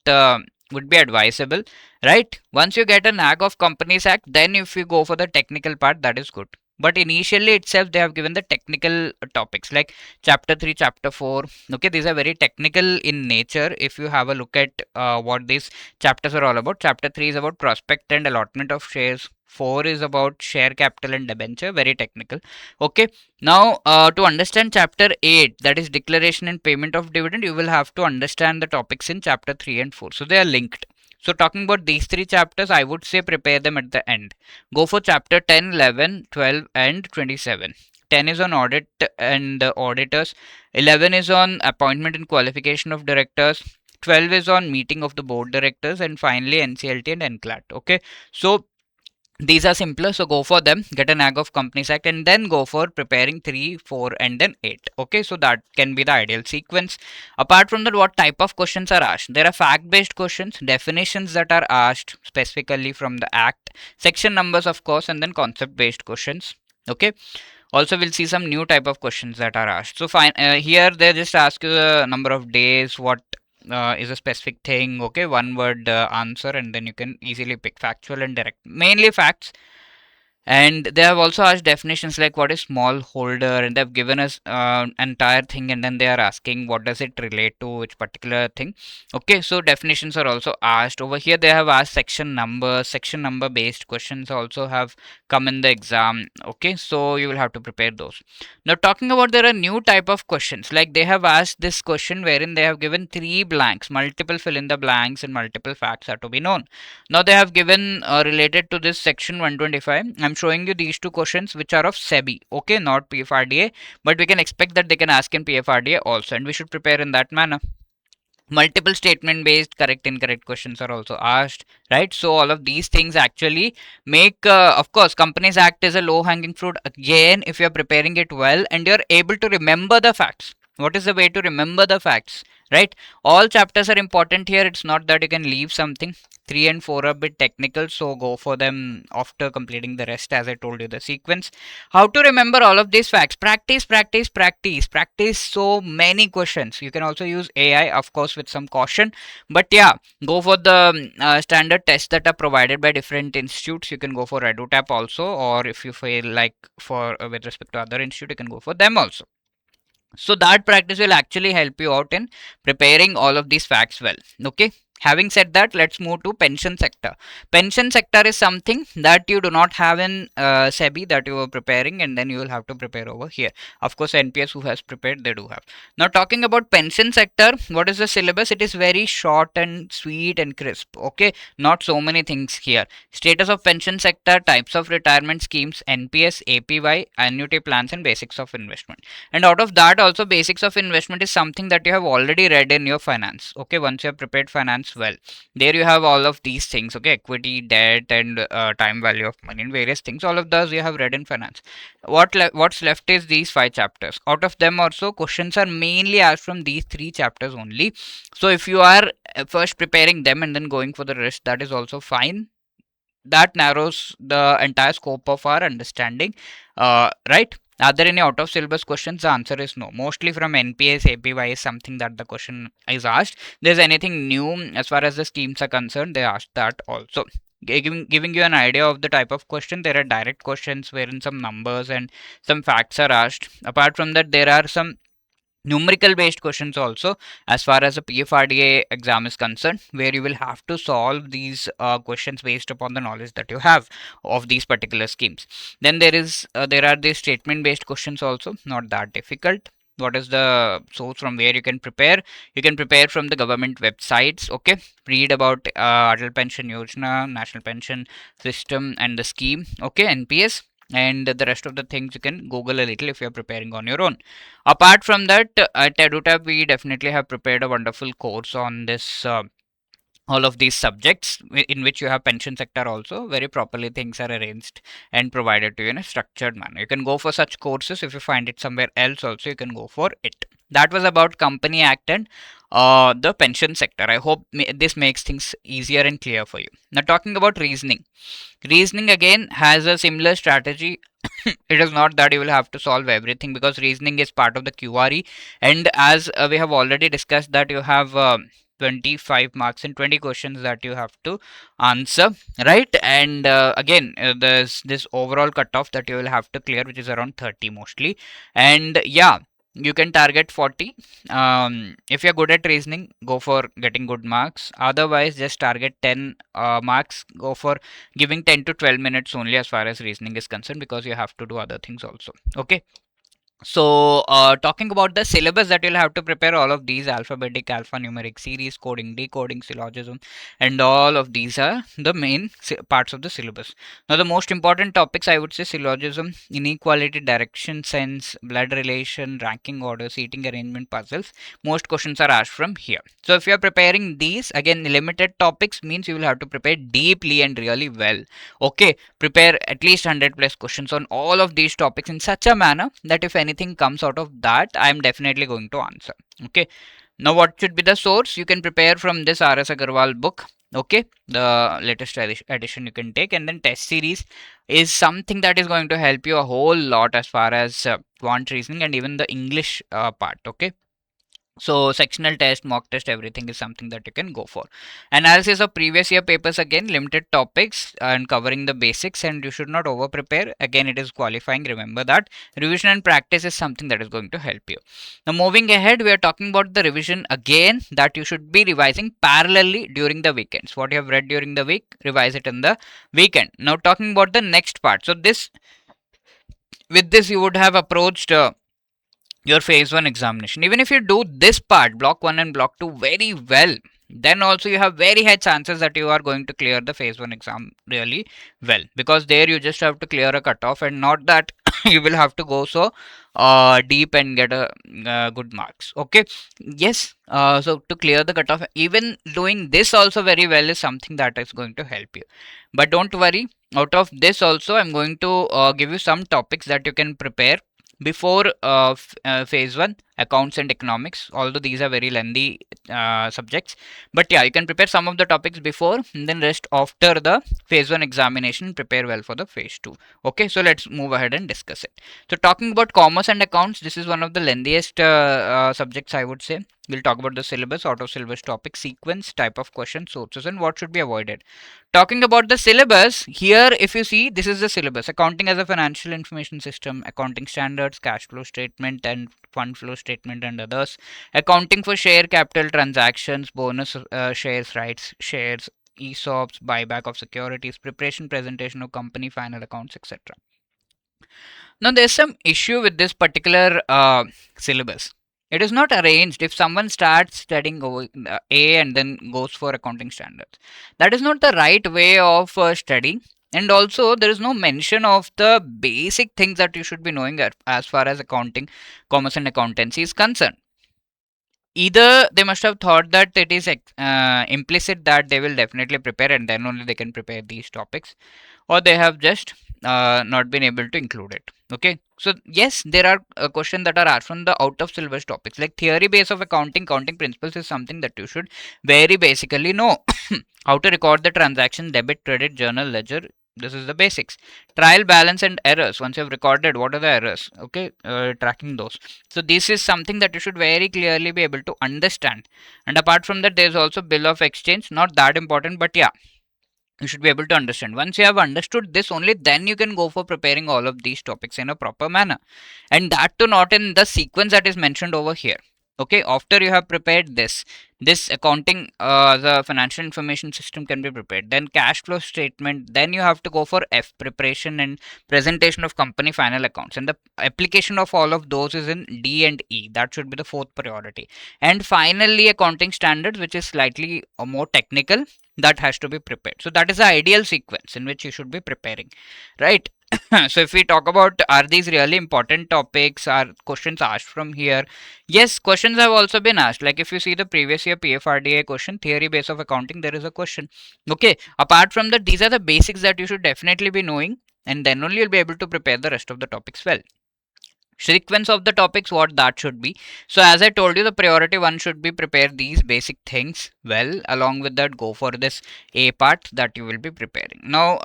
would be advisable, right? Once you get a nag of Companies Act, then if you go for the technical part, that is good. But initially itself, they have given the technical topics like chapter 3, chapter 4. Okay, these are very technical in nature. If you have a look at what these chapters are all about, chapter 3 is about prospect and allotment of shares. 4 is about share capital and debenture, very technical. Okay, now to understand chapter 8, that is declaration and payment of dividend, you will have to understand the topics in chapter 3 and 4. So they are linked. So talking about these three chapters, I would say prepare them at the end. Go for chapter 10, 11, 12 and 27. 10 is on audit and auditors. 11 is on appointment and qualification of directors. 12 is on meeting of the board directors, and finally NCLT and NCLAT. Okay, so these are simpler, so go for them, get a nag of Companies Act, and then go for preparing 3, 4 and then 8. Okay, so that can be the ideal sequence. Apart from that, what type of questions are asked? There are fact based questions, definitions that are asked specifically from the act, section numbers of course, and then concept based questions. Okay, also we'll see some new type of questions that are asked. So fine, here they just ask you the number of days, what is a specific thing. Okay, one word answer, and then you can easily pick factual and direct, mainly facts. And they have also asked definitions like what is smallholder, and they've given us entire thing, and then they are asking what does it relate to, which particular thing. Okay, so definitions are also asked over here. They have asked section number based questions also have come in the exam. Okay, so you will have to prepare those. Now talking about, there are new type of questions, like they have asked this question wherein they have given three blanks, multiple fill in the blanks, and multiple facts are to be known. Now they have given related to this section 125. I'm showing you these two questions which are of SEBI. Okay, not PFRDA, but we can expect that they can ask in PFRDA also, and we should prepare in that manner. Multiple statement based correct incorrect questions are also asked, right? So all of these things actually make of course Companies Act is a low hanging fruit again if you're preparing it well and you're able to remember the facts. What is the way to remember the facts, right? All chapters are important here. It's not that you can leave something. 3 and 4 are a bit technical, so go for them after completing the rest, as I told you the sequence. How to remember all of these facts? Practice, practice, practice, practice so many questions. You can also use AI, of course, with some caution. But yeah, go for the standard tests that are provided by different institutes. You can go for EduTap also, or if you feel like for with respect to other institute, you can go for them also. So that practice will actually help you out in preparing all of these facts well. Okay, having said that, let's move to pension sector. Pension sector is something that you do not have in SEBI, that you are preparing, and then you will have to prepare over here. Of course NPS who has prepared, they do have. Now talking about pension sector, what is the syllabus? It is very short and sweet and crisp. Okay, not so many things here. Status of pension sector, types of retirement schemes, NPS, APY, annuity plans, and basics of investment. And out of that also, basics of investment is something that you have already read in your finance. Okay, once you have prepared finance well, there you have all of these things. Okay, equity, debt, and time value of money and various things, all of those you have read in finance. What's left is these 5 chapters. Out of them also, questions are mainly asked from these 3 chapters only. So if you are first preparing them and then going for the rest, that is also fine. That narrows the entire scope of our understanding, right? Are there any out of syllabus questions? The answer is no. Mostly from NPS, APY is something that the question is asked. There's anything new as far as the schemes are concerned, they asked that also. Giving you an idea of the type of question, there are direct questions wherein some numbers and some facts are asked. Apart from that, there are some numerical based questions also as far as the PFRDA exam is concerned, where you will have to solve these questions based upon the knowledge that you have of these particular schemes. Then there are these statement based questions also, not that difficult. What is the source from where you can prepare? You can prepare from the government websites. Okay, read about Atal Pension Yojana, National Pension System, and the scheme. Okay, NPS, and the rest of the things you can google a little if you're preparing on your own. Apart from that, at EduTap we definitely have prepared a wonderful course on this all of these subjects, in which you have pension sector also. Very properly things are arranged and provided to you in a structured manner. You can go for such courses. If you find it somewhere else also, you can go for it. That was about Company Act and the pension sector. I hope this makes things easier and clear for you. Now, talking about reasoning. Reasoning again has a similar strategy. It is not that you will have to solve everything, because reasoning is part of the QRE, and as we have already discussed that you have 25 marks and 20 questions that you have to answer, right? And again, there's this overall cutoff that you will have to clear, which is around 30 mostly. And yeah, you can target 40. If you're good at reasoning, go for getting good marks. Otherwise, just target 10 marks. Go for giving 10 to 12 minutes only as far as reasoning is concerned, because you have to do other things also. Okay. So, talking about the syllabus that you'll have to prepare, all of these alphabetic, alphanumeric, series, coding, decoding, syllogism, and all of these are the main parts of the syllabus. Now, the most important topics, I would say: syllogism, inequality, direction, sense, blood relation, ranking order, seating arrangement, puzzles. Most questions are asked from here. So, if you are preparing these, again, limited topics means you will have to prepare deeply and really well. Okay, prepare at least 100 plus questions on all of these topics in such a manner that if anything comes out of that, I am definitely going to answer. Okay, now what should be the source? You can prepare from this RS Agarwal book. Okay, the latest edition you can take, and then test series is something that is going to help you a whole lot as far as quant reasoning and even the English part. Okay, so sectional test, mock test, everything is something that you can go for. Analysis of previous year papers, again limited topics and covering the basics, and you should not over prepare. Again, it is qualifying. Remember that revision and practice is something that is going to help you. Now moving ahead, we are talking about the revision again, that you should be revising parallelly during the weekends. What you have read during the week, revise it in the weekend. Now talking about the next part. So this, with this you would have approached your phase 1 examination. Even if you do this part, block 1 and block 2, very well, then also you have very high chances that you are going to clear the phase 1 exam really well, because there you just have to clear a cutoff, and not that you will have to go so deep and get a good marks. Okay, yes, so to clear the cutoff, even doing this also very well is something that is going to help you. But don't worry, out of this also I'm going to give you some topics that you can prepare before phase 1, accounts and economics, although these are very lengthy subjects. But yeah, you can prepare some of the topics before, and then rest after the phase 1 examination, prepare well for the phase 2. Okay, so let's move ahead and discuss it. So talking about commerce and accounts, this is one of the lengthiest subjects, I would say. We'll talk about the syllabus, out of syllabus topic, sequence, type of question, sources, and what should be avoided. Talking about the syllabus, here if you see, this is the syllabus: accounting as a financial information system, accounting standards, cash flow statement and fund flow statement and others, accounting for share capital transactions, bonus shares, rights shares, ESOPs, buyback of securities, preparation, presentation of company final accounts, etc. Now, there's some issue with this particular syllabus. It is not arranged. If someone starts studying A and then goes for accounting standards, that is not the right way of studying. And also, there is no mention of the basic things that you should be knowing as far as accounting, commerce, and accountancy is concerned. Either they must have thought that it is implicit that they will definitely prepare and then only they can prepare these topics, or they have just not been able to include it. Okay, so yes, there are questions that are asked from the out of syllabus topics, like theory base of accounting principles is something that you should very basically know. How to record the transaction, debit, credit, journal, ledger, this is the basics. Trial balance and errors, once you have recorded, what are the errors? Okay, tracking those. So this is something that you should very clearly be able to understand. And apart from that, there is also bill of exchange, not that important, but yeah, you should be able to understand. Once you have understood this, only then you can go for preparing all of these topics in a proper manner, and that too not in the sequence that is mentioned over here. Okay, after you have prepared this accounting, the financial information system can be prepared, then cash flow statement, then you have to go for F, preparation and presentation of company final accounts, and the application of all of those is in D and E. That should be the fourth priority. And finally, accounting standards, which is slightly more technical, that has to be prepared. So that is the ideal sequence in which you should be preparing, right? So if we talk about, are these really important topics, are questions asked from here? Yes, questions have also been asked. Like if you see the previous year PFRDA question, theory base of accounting, there is a question. Okay, apart from that, these are the basics that you should definitely be knowing, and then only you'll be able to prepare the rest of the topics well. sequence of the topics, what that should be. So as I told you, the priority one should be prepare these basic things well. Along with that, go for this A part that you will be preparing. Now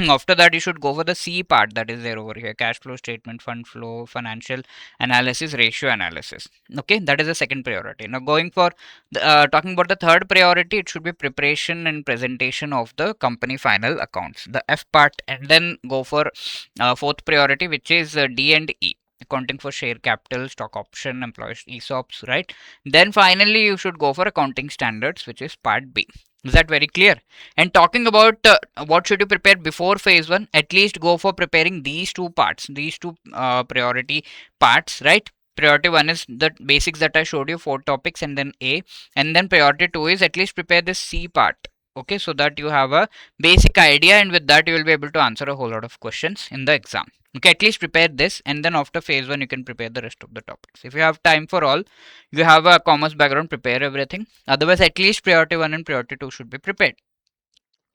after that, you should go for the C part, that is there over here: cash flow statement, fund flow, financial analysis, ratio analysis. Okay, that is the second priority. Now going for the, talking about the third priority, it should be preparation and presentation of the company final accounts, the F part. And then go for fourth priority, which is D and E: accounting for share capital, stock option, employees, ESOPs, right? Then finally, you should go for accounting standards, which is part B. Is that very clear? And talking about what should you prepare before phase one, at least go for preparing these two parts, these two priority parts, right? Priority one is the basics that I showed you, 4 topics, and then A. And then priority two is at least prepare this C part. Okay, so that you have a basic idea, and with that you will be able to answer a whole lot of questions in the exam. Okay, at least prepare this, and then after phase one you can prepare the rest of the topics. If you have time for all, you have a commerce background, prepare everything. Otherwise, at least priority one and priority two should be prepared.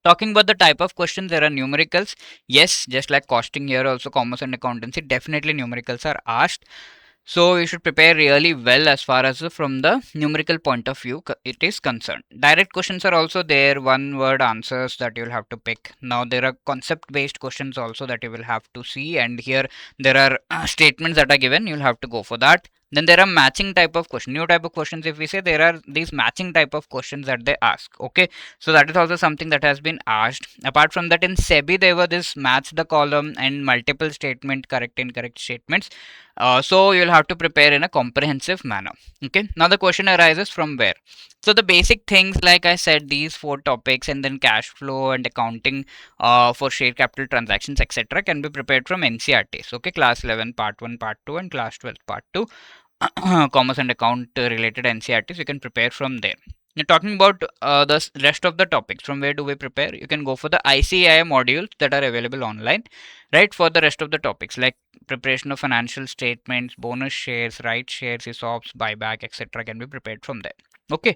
Talking about the type of questions, there are numericals. Yes, just like costing, here also commerce and accountancy, definitely numericals are asked. So you should prepare really well as far as from the numerical point of view it is concerned. Direct questions are also there, one word answers that you'll have to pick. Now there are concept based questions also that you will have to see, and here there are statements that are given, you'll have to go for that. Then there are matching type of question, new type of questions. If we say, there are these matching type of questions that they ask. Okay, so that is also something that has been asked. Apart from that, in SEBI there were this match the column and multiple statement, correct incorrect statements. So you'll have to prepare in a comprehensive manner. Okay, now the question arises from where. So the basic things, like I said, these 4 topics, and then cash flow and accounting for share capital transactions, etc., can be prepared from NCRTs. Okay, class 11 part 1 part 2 and class 12 part 2 commerce and account related NCRTs, you can prepare from there. Now talking about the rest of the topics, from where do we prepare? You can go for the ICAI modules that are available online, right? For the rest of the topics, like preparation of financial statements, bonus shares, right shares, ESOPs, buyback, etc., can be prepared from there. Okay,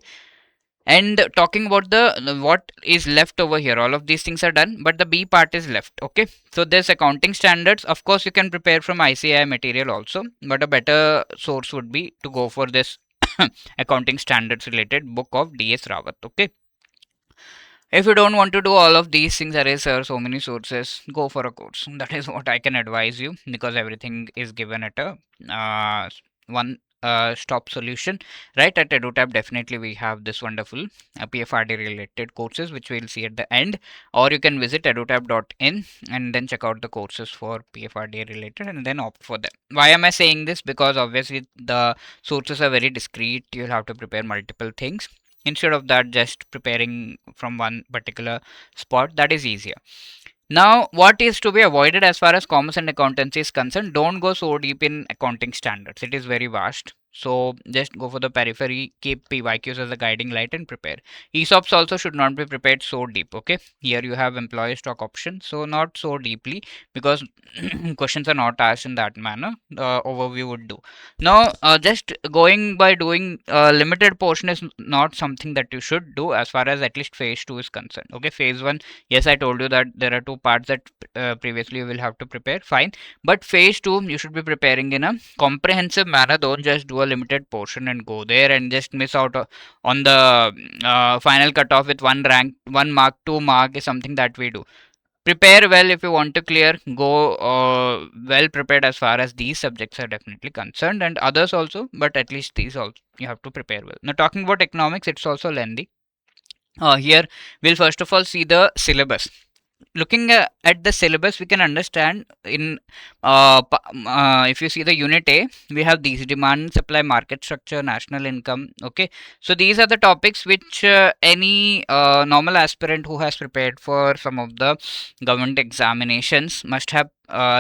and talking about the what is left over here, all of these things are done, but the B part is left. Okay, so there's accounting standards. Of course you can prepare from ICAI material also, but a better source would be to go for this accounting standards related book of DS Rawat. Okay, if you don't want to do all of these things, there is so many sources, go for a course. That is what I can advise you, because everything is given at a one stop solution, right? At EduTap, definitely we have this wonderful PFRD related courses, which we'll see at the end. Or you can visit edutap.in and then check out the courses for PFRDA related and then opt for them. Why am I saying this? Because obviously the sources are very discrete. You'll have to prepare multiple things. Instead of that, just preparing from one particular spot, that is easier. Now, what is to be avoided as far as commerce and accountancy is concerned? Don't go so deep in accounting standards. It is very vast. So just go for the periphery, keep PYQs as a guiding light and prepare. ESOPs also should not be prepared so deep. Okay, here you have employee stock option, so not so deeply, because questions are not asked in that manner. The overview would do. Now just going by doing limited portion is not something that you should do as far as at least phase 2 is concerned. Okay, phase 1, yes, I told you that there are 2 parts that previously you will have to prepare, fine, but phase 2 you should be preparing in a comprehensive manner. Don't just do a limited portion and go there and just miss out on the final cutoff with 1 rank, 1 mark, 2 mark is something that we do. Prepare well if you want to clear. Go well prepared as far as these subjects are definitely concerned, and others also, but at least these also you have to prepare well. Now talking about economics, it's also lengthy. Here we'll first of all see the syllabus. Looking at the syllabus, we can understand in if you see the unit A, we have these: demand, supply, market structure, national income. Okay, so these are the topics which any normal aspirant who has prepared for some of the government examinations must have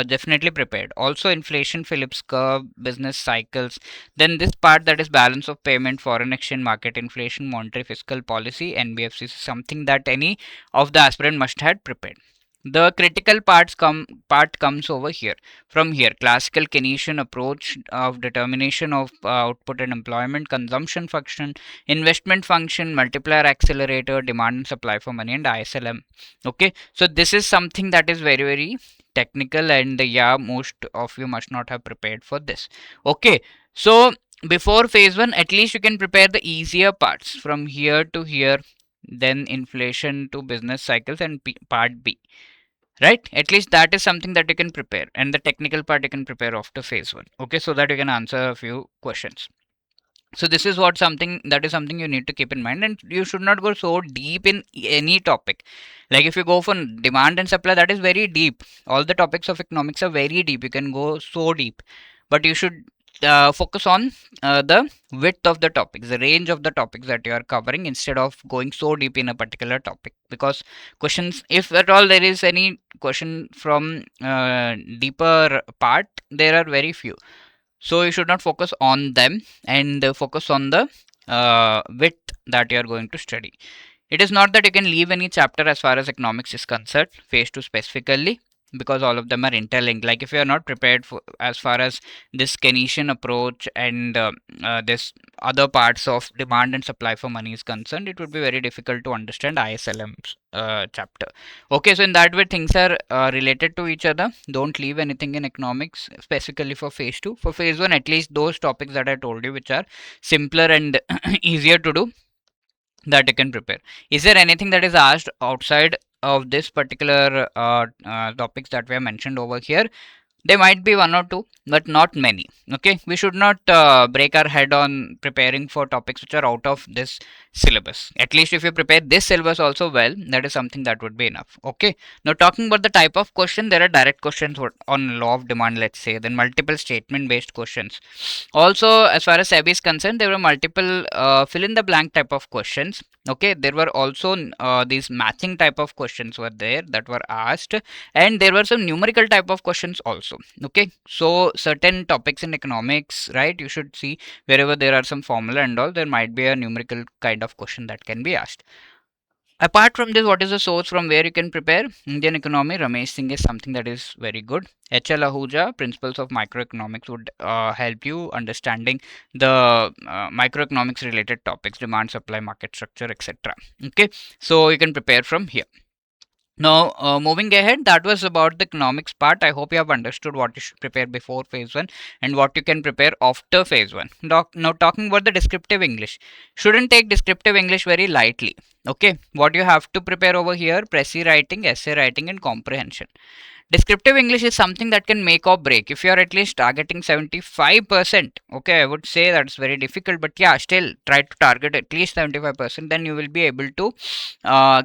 definitely prepared. Also inflation, Phillips curve, business cycles. Then this part, that is balance of payment, foreign exchange market, inflation, monetary fiscal policy, NBFC, is something that any of the aspirant must have prepared. The critical part comes over here. From here, classical Keynesian approach of determination of output and employment, consumption function, investment function, multiplier accelerator, demand and supply for money, and ISLM. Okay, so this is something that is very technical, and yeah, most of you must not have prepared for this. Okay, so before phase 1, at least you can prepare the easier parts from here to here, then inflation to business cycles and part B, right? At least that is something that you can prepare, and the technical part you can prepare after phase 1. Okay, so that you can answer a few questions. So this is what something that is something you need to keep in mind, and you should not go so deep in any topic. Like if you go for demand and supply, that is very deep. All the topics of economics are very deep, you can go so deep, but you should focus on the width of the topics, the range of the topics that you are covering, instead of going so deep in a particular topic. Because questions, if at all there is any question from deeper part, there are very few, so you should not focus on them, and focus on the width that you are going to study. It is not that you can leave any chapter as far as economics is concerned, phase 2 specifically, because all of them are interlinked. Like if you are not prepared for as far as this Keynesian approach and this other parts of demand and supply for money is concerned, it would be very difficult to understand ISLM's chapter. Okay, so in that way things are related to each other. Don't leave anything in economics specifically for phase 2. For phase 1, at least those topics that I told you, which are simpler and easier to do, that you can prepare. Is there anything that is asked outside of this particular topics that we have mentioned over here? There might be one or two, but not many. Okay, we should not break our head on preparing for topics which are out of this syllabus. At least if you prepare this syllabus also well, that is something that would be enough. Okay, now talking about the type of question, there are direct questions on law of demand, let's say, then multiple statement based questions. Also, as far as SEBI is concerned, there were multiple fill in the blank type of questions. Okay, there were also these matching type of questions were there that were asked, and there were some numerical type of questions also. Okay, so certain topics in economics, right, you should see wherever there are some formula and all, there might be a numerical kind of question that can be asked. Apart from this, what is the source from where you can prepare? Indian economy, Ramesh Singh is something that is very good. HL Ahuja, Principles of Microeconomics, would help you understanding the microeconomics related topics, demand, supply, market structure, etc. Okay, so you can prepare from here. Now, moving ahead, that was about the economics part. I hope you have understood what you should prepare before phase 1 and what you can prepare after phase 1. Now, talking about the descriptive English, shouldn't take descriptive English very lightly. Okay, what you have to prepare over here: précis writing, essay writing, and comprehension. Descriptive English is something that can make or break. If you are at least targeting 75%, okay, I would say that's very difficult, but yeah, still try to target at least 75%, then you will be able to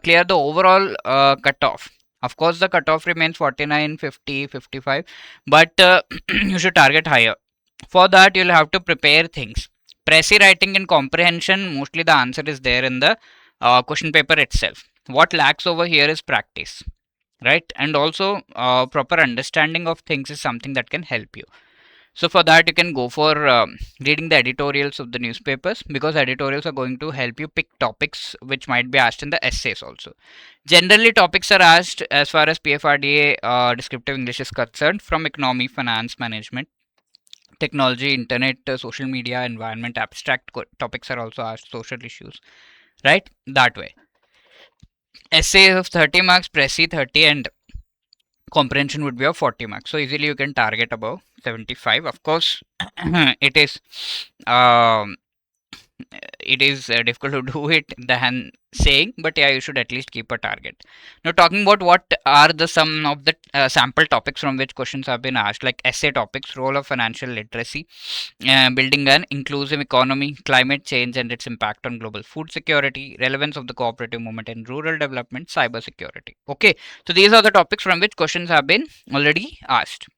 clear the overall cutoff. Of course, the cutoff remains 49, 50, 55, but you should target higher. For that, you'll have to prepare things. Précis writing and comprehension, mostly the answer is there in the question paper itself. What lacks over here is practice, right? And also proper understanding of things is something that can help you. So for that, you can go for reading the editorials of the newspapers, because editorials are going to help you pick topics which might be asked in the essays also. Generally, topics are asked as far as PFRDA descriptive English is concerned from economy, finance, management, technology, internet, social media, environment. Abstract topics are also asked, social issues, right? That way. Essay of 30 marks, précis 30, and comprehension would be of 40 marks. So easily you can target above 75. Of course, it is um, difficult to do it than saying, but yeah, you should at least keep a target. Now, talking about what are the some of the sample topics from which questions have been asked, like essay topics: role of financial literacy, building an inclusive economy, climate change and its impact on global food security, relevance of the cooperative movement in rural development, cyber security. Okay, so these are the topics from which questions have been already asked.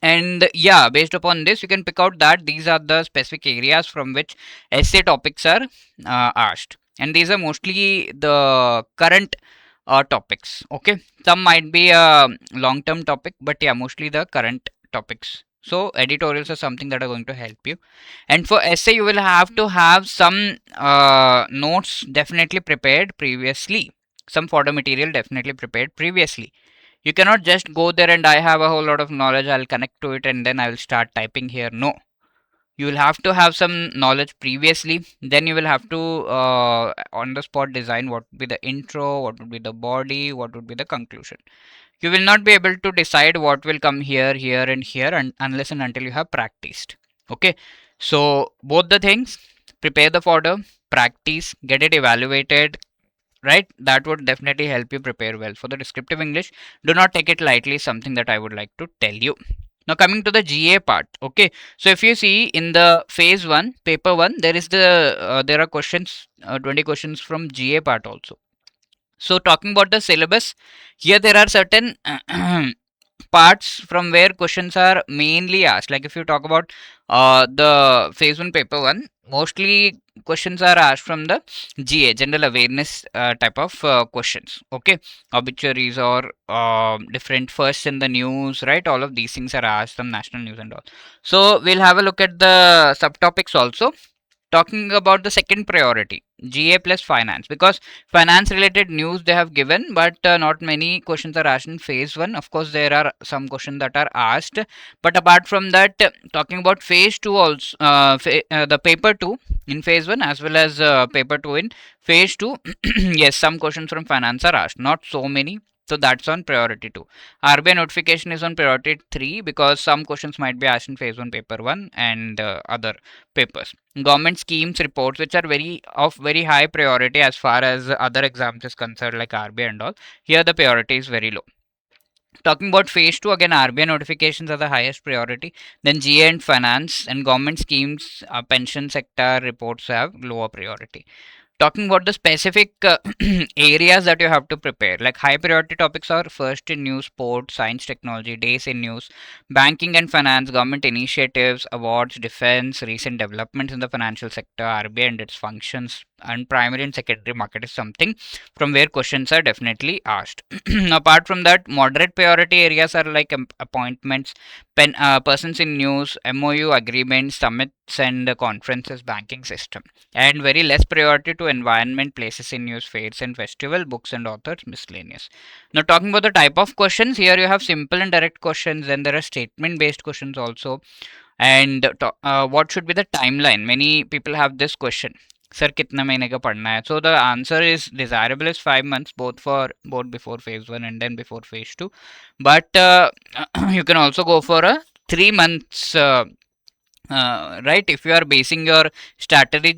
And yeah, based upon this, you can pick out that these are the specific areas from which essay topics are asked, and these are mostly the current topics. Okay, some might be a long term topic, but yeah, mostly the current topics. So editorials are something that are going to help you. And for essay, you will have to have some notes definitely prepared previously, some fodder material definitely prepared previously. You cannot just go there and I have a whole lot of knowledge, I'll connect to it and then I will start typing here. No, you will have to have some knowledge previously. Then you will have to on the spot design what would be the intro, what would be the body, what would be the conclusion. you will not be able to decide what will come here, here, and here, unless and until you have practiced. Okay, so both the things, prepare the fodder, practice, get it evaluated, right? That would definitely help you prepare well for the descriptive English. Do not take it lightly, something that I would like to tell you. Now coming to the GA part. Okay, so if you see in the phase 1 paper 1, there are questions, 20 questions from GA part also. So talking about the syllabus, here there are certain parts from where questions are mainly asked. Like if you talk about the phase 1 paper 1, mostly questions are asked from the GA, general awareness type of questions. Okay, obituaries or different firsts in the news, right? All of these things are asked from national news and all. So we'll have a look at the subtopics also. Talking about the second priority, GA plus finance, because finance related news they have given, but not many questions are asked in phase 1. Of course there are some questions that are asked, but apart from that, talking about phase 2 also, the paper 2 in phase 1 as well as paper 2 in phase 2, yes, some questions from finance are asked, not so many. So that's on priority 2. RBI notification is on priority 3 because some questions might be asked in phase 1 paper 1 and other papers. Government schemes reports, which are very high priority as far as other exams is concerned, like RBI and all. Here the priority is very low. Talking about phase 2, again RBI notifications are the highest priority, then GA and finance and government schemes, pension sector reports have lower priority. Talking about the specific areas that you have to prepare, like high priority topics are first in news, sports, science, technology, days in news, banking and finance, government initiatives, awards, defense, recent developments in the financial sector, RBI and its functions, and primary and secondary market is something from where questions are definitely asked. Apart from that, moderate priority areas are like appointments, persons in news, MOU agreements, summits and conferences, banking system, and very less priority to environment, places in news, fairs and festival, books and authors, miscellaneous. Now talking about the type of questions, here you have simple and direct questions, then there are statement based questions also. And what should be the timeline? Many people have this question, sir kitna mahine ka padna hai? So the answer is desirable is 5 months, both before phase 1 and then before phase 2, but you can also go for a 3 months, right, if you are basing your strategy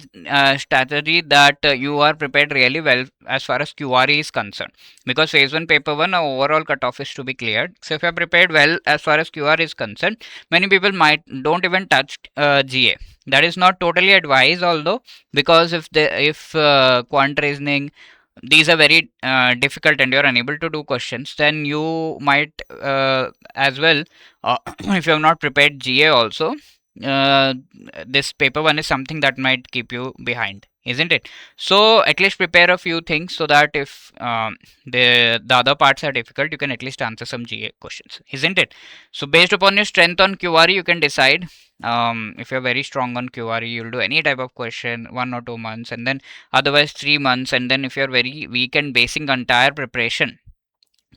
that you are prepared really well as far as QRE is concerned, because phase 1 paper 1 overall cutoff is to be cleared. So if you are prepared well as far as QRE is concerned, many people might don't even touch GA. That is not totally advised, although, because if quant reasoning, these are very difficult and you're unable to do questions, then you might as well, if you have not prepared GA also, uh, this paper 1 is something that might keep you behind, isn't it? So at least prepare a few things so that if the other parts are difficult, you can at least answer some GA questions, isn't it? So based upon your strength on QRE, you can decide. If you're very strong on QRE, you'll do any type of question 1 or 2 months, and then otherwise 3 months. And then if you're very weak and basing entire preparation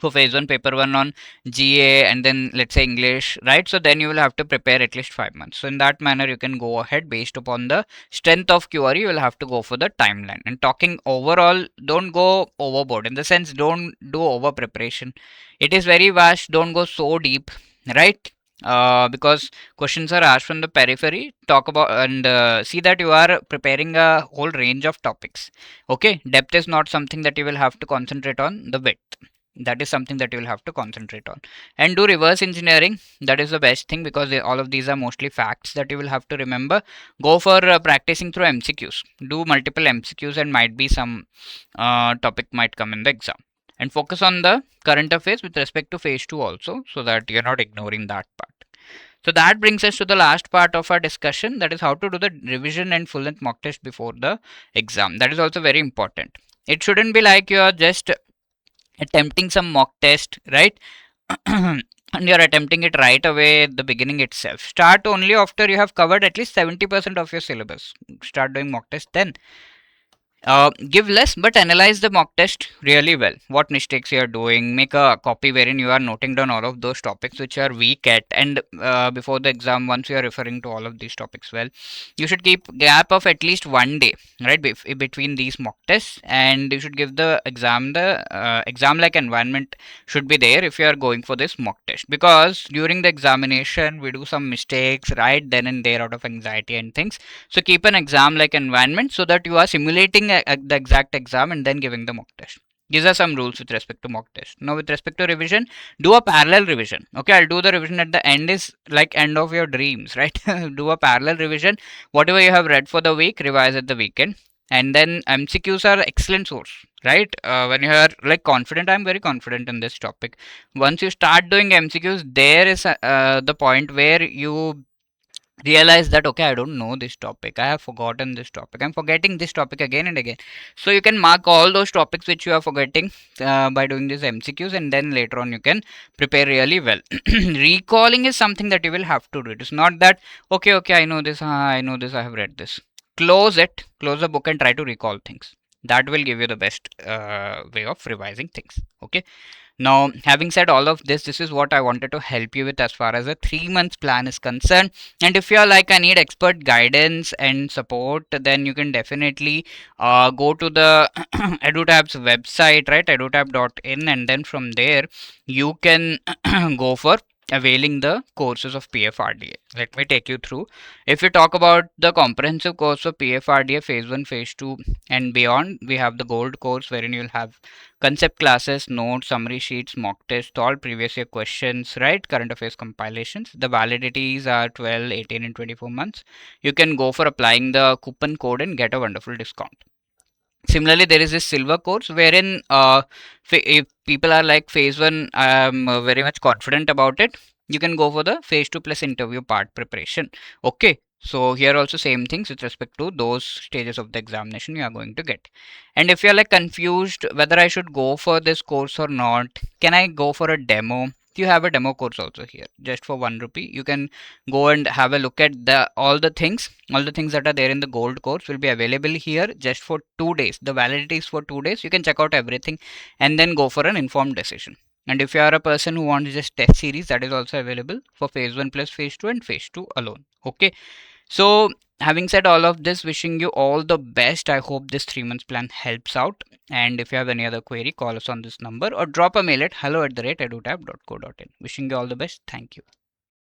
for phase 1 paper 1 on GA and then let's say English, right? So then you will have to prepare at least 5 months. So in that manner you can go ahead based upon the strength of QRE. You will have to go for the timeline. And talking overall, don't go overboard, in the sense don't do over preparation. It is very vast, don't go so deep, right? Because questions are asked from the periphery. Talk about and see that you are preparing a whole range of topics. Okay, depth is not something that you will have to concentrate on, the width, that is something that you will have to concentrate on. And do reverse engineering, that is the best thing, because all of these are mostly facts that you will have to remember. Go for practicing through MCQs, do multiple MCQs, and might be some topic might come in the exam. And focus on the current affairs with respect to phase 2 also, so that you're not ignoring that part. So that brings us to the last part of our discussion, that is how to do the revision and full length mock test before the exam. That is also very important. It shouldn't be like you are just attempting some mock test, right? And you're attempting it right away at the beginning itself. Start only after you have covered at least 70% of your syllabus. Start doing mock test then. Give less but analyze the mock test really well. What mistakes you are doing, make a copy wherein you are noting down all of those topics which you are weak at, and before the exam, once you are referring to all of these topics well, you should keep gap of at least 1 day, right, between these mock tests, and you should give the exam like environment should be there if you are going for this mock test, because during the examination we do some mistakes right then and there out of anxiety and things. So keep an exam like environment so that you are simulating the exact exam and then giving the mock test. These are some rules with respect to mock test. Now with respect to revision, do a parallel revision. Okay, I'll do the revision at the end is like end of your dreams, right? Do a parallel revision. Whatever you have read for the week, revise at the weekend. And then MCQs are excellent source, right? When you are like confident, I'm very confident in this topic. Once you start doing MCQs, there is the point where you realize that okay, I don't know this topic, I have forgotten this topic, I'm forgetting this topic again and again. So you can mark all those topics which you are forgetting by doing these MCQs, and then later on you can prepare really well. Recalling is something that you will have to do. It is not that okay, I know this, I know this, I have read this. Close it, close the book and try to recall things. That will give you the best way of revising things. Okay, now, having said all of this, this is what I wanted to help you with as far as a 3 months plan is concerned. And if you're like, I need expert guidance and support, then you can definitely go to the EduTap's website, right? edutap.in, and then from there you can go for availing the courses of PFRDA. Let me take you through. If we talk about the comprehensive course of PFRDA phase 1, phase 2, and beyond, we have the gold course wherein you'll have concept classes, notes, summary sheets, mock tests, all previous year questions, right? Current affairs compilations. The validities are 12, 18, and 24 months. You can go for applying the coupon code and get a wonderful discount. Similarly, there is this silver course wherein if people are like phase 1, I'm very much confident about it, you can go for the phase 2 plus interview part preparation. Okay, so here also same things with respect to those stages of the examination you are going to get. And if you're like confused whether I should go for this course or not, can I go for a demo? You have a demo course also here just for 1 rupee. You can go and have a look at the all the things that are there in the gold course will be available here just for 2 days. The validity is for 2 days. You can check out everything and then go for an informed decision. And if you are a person who wants just test series, that is also available for phase 1 plus phase 2 and phase 2 alone. Okay, so having said all of this, wishing you all the best. I hope this 3 months plan helps out. And if you have any other query, call us on this number or drop a mail at hello@edutap.co.in. Wishing you all the best. Thank you.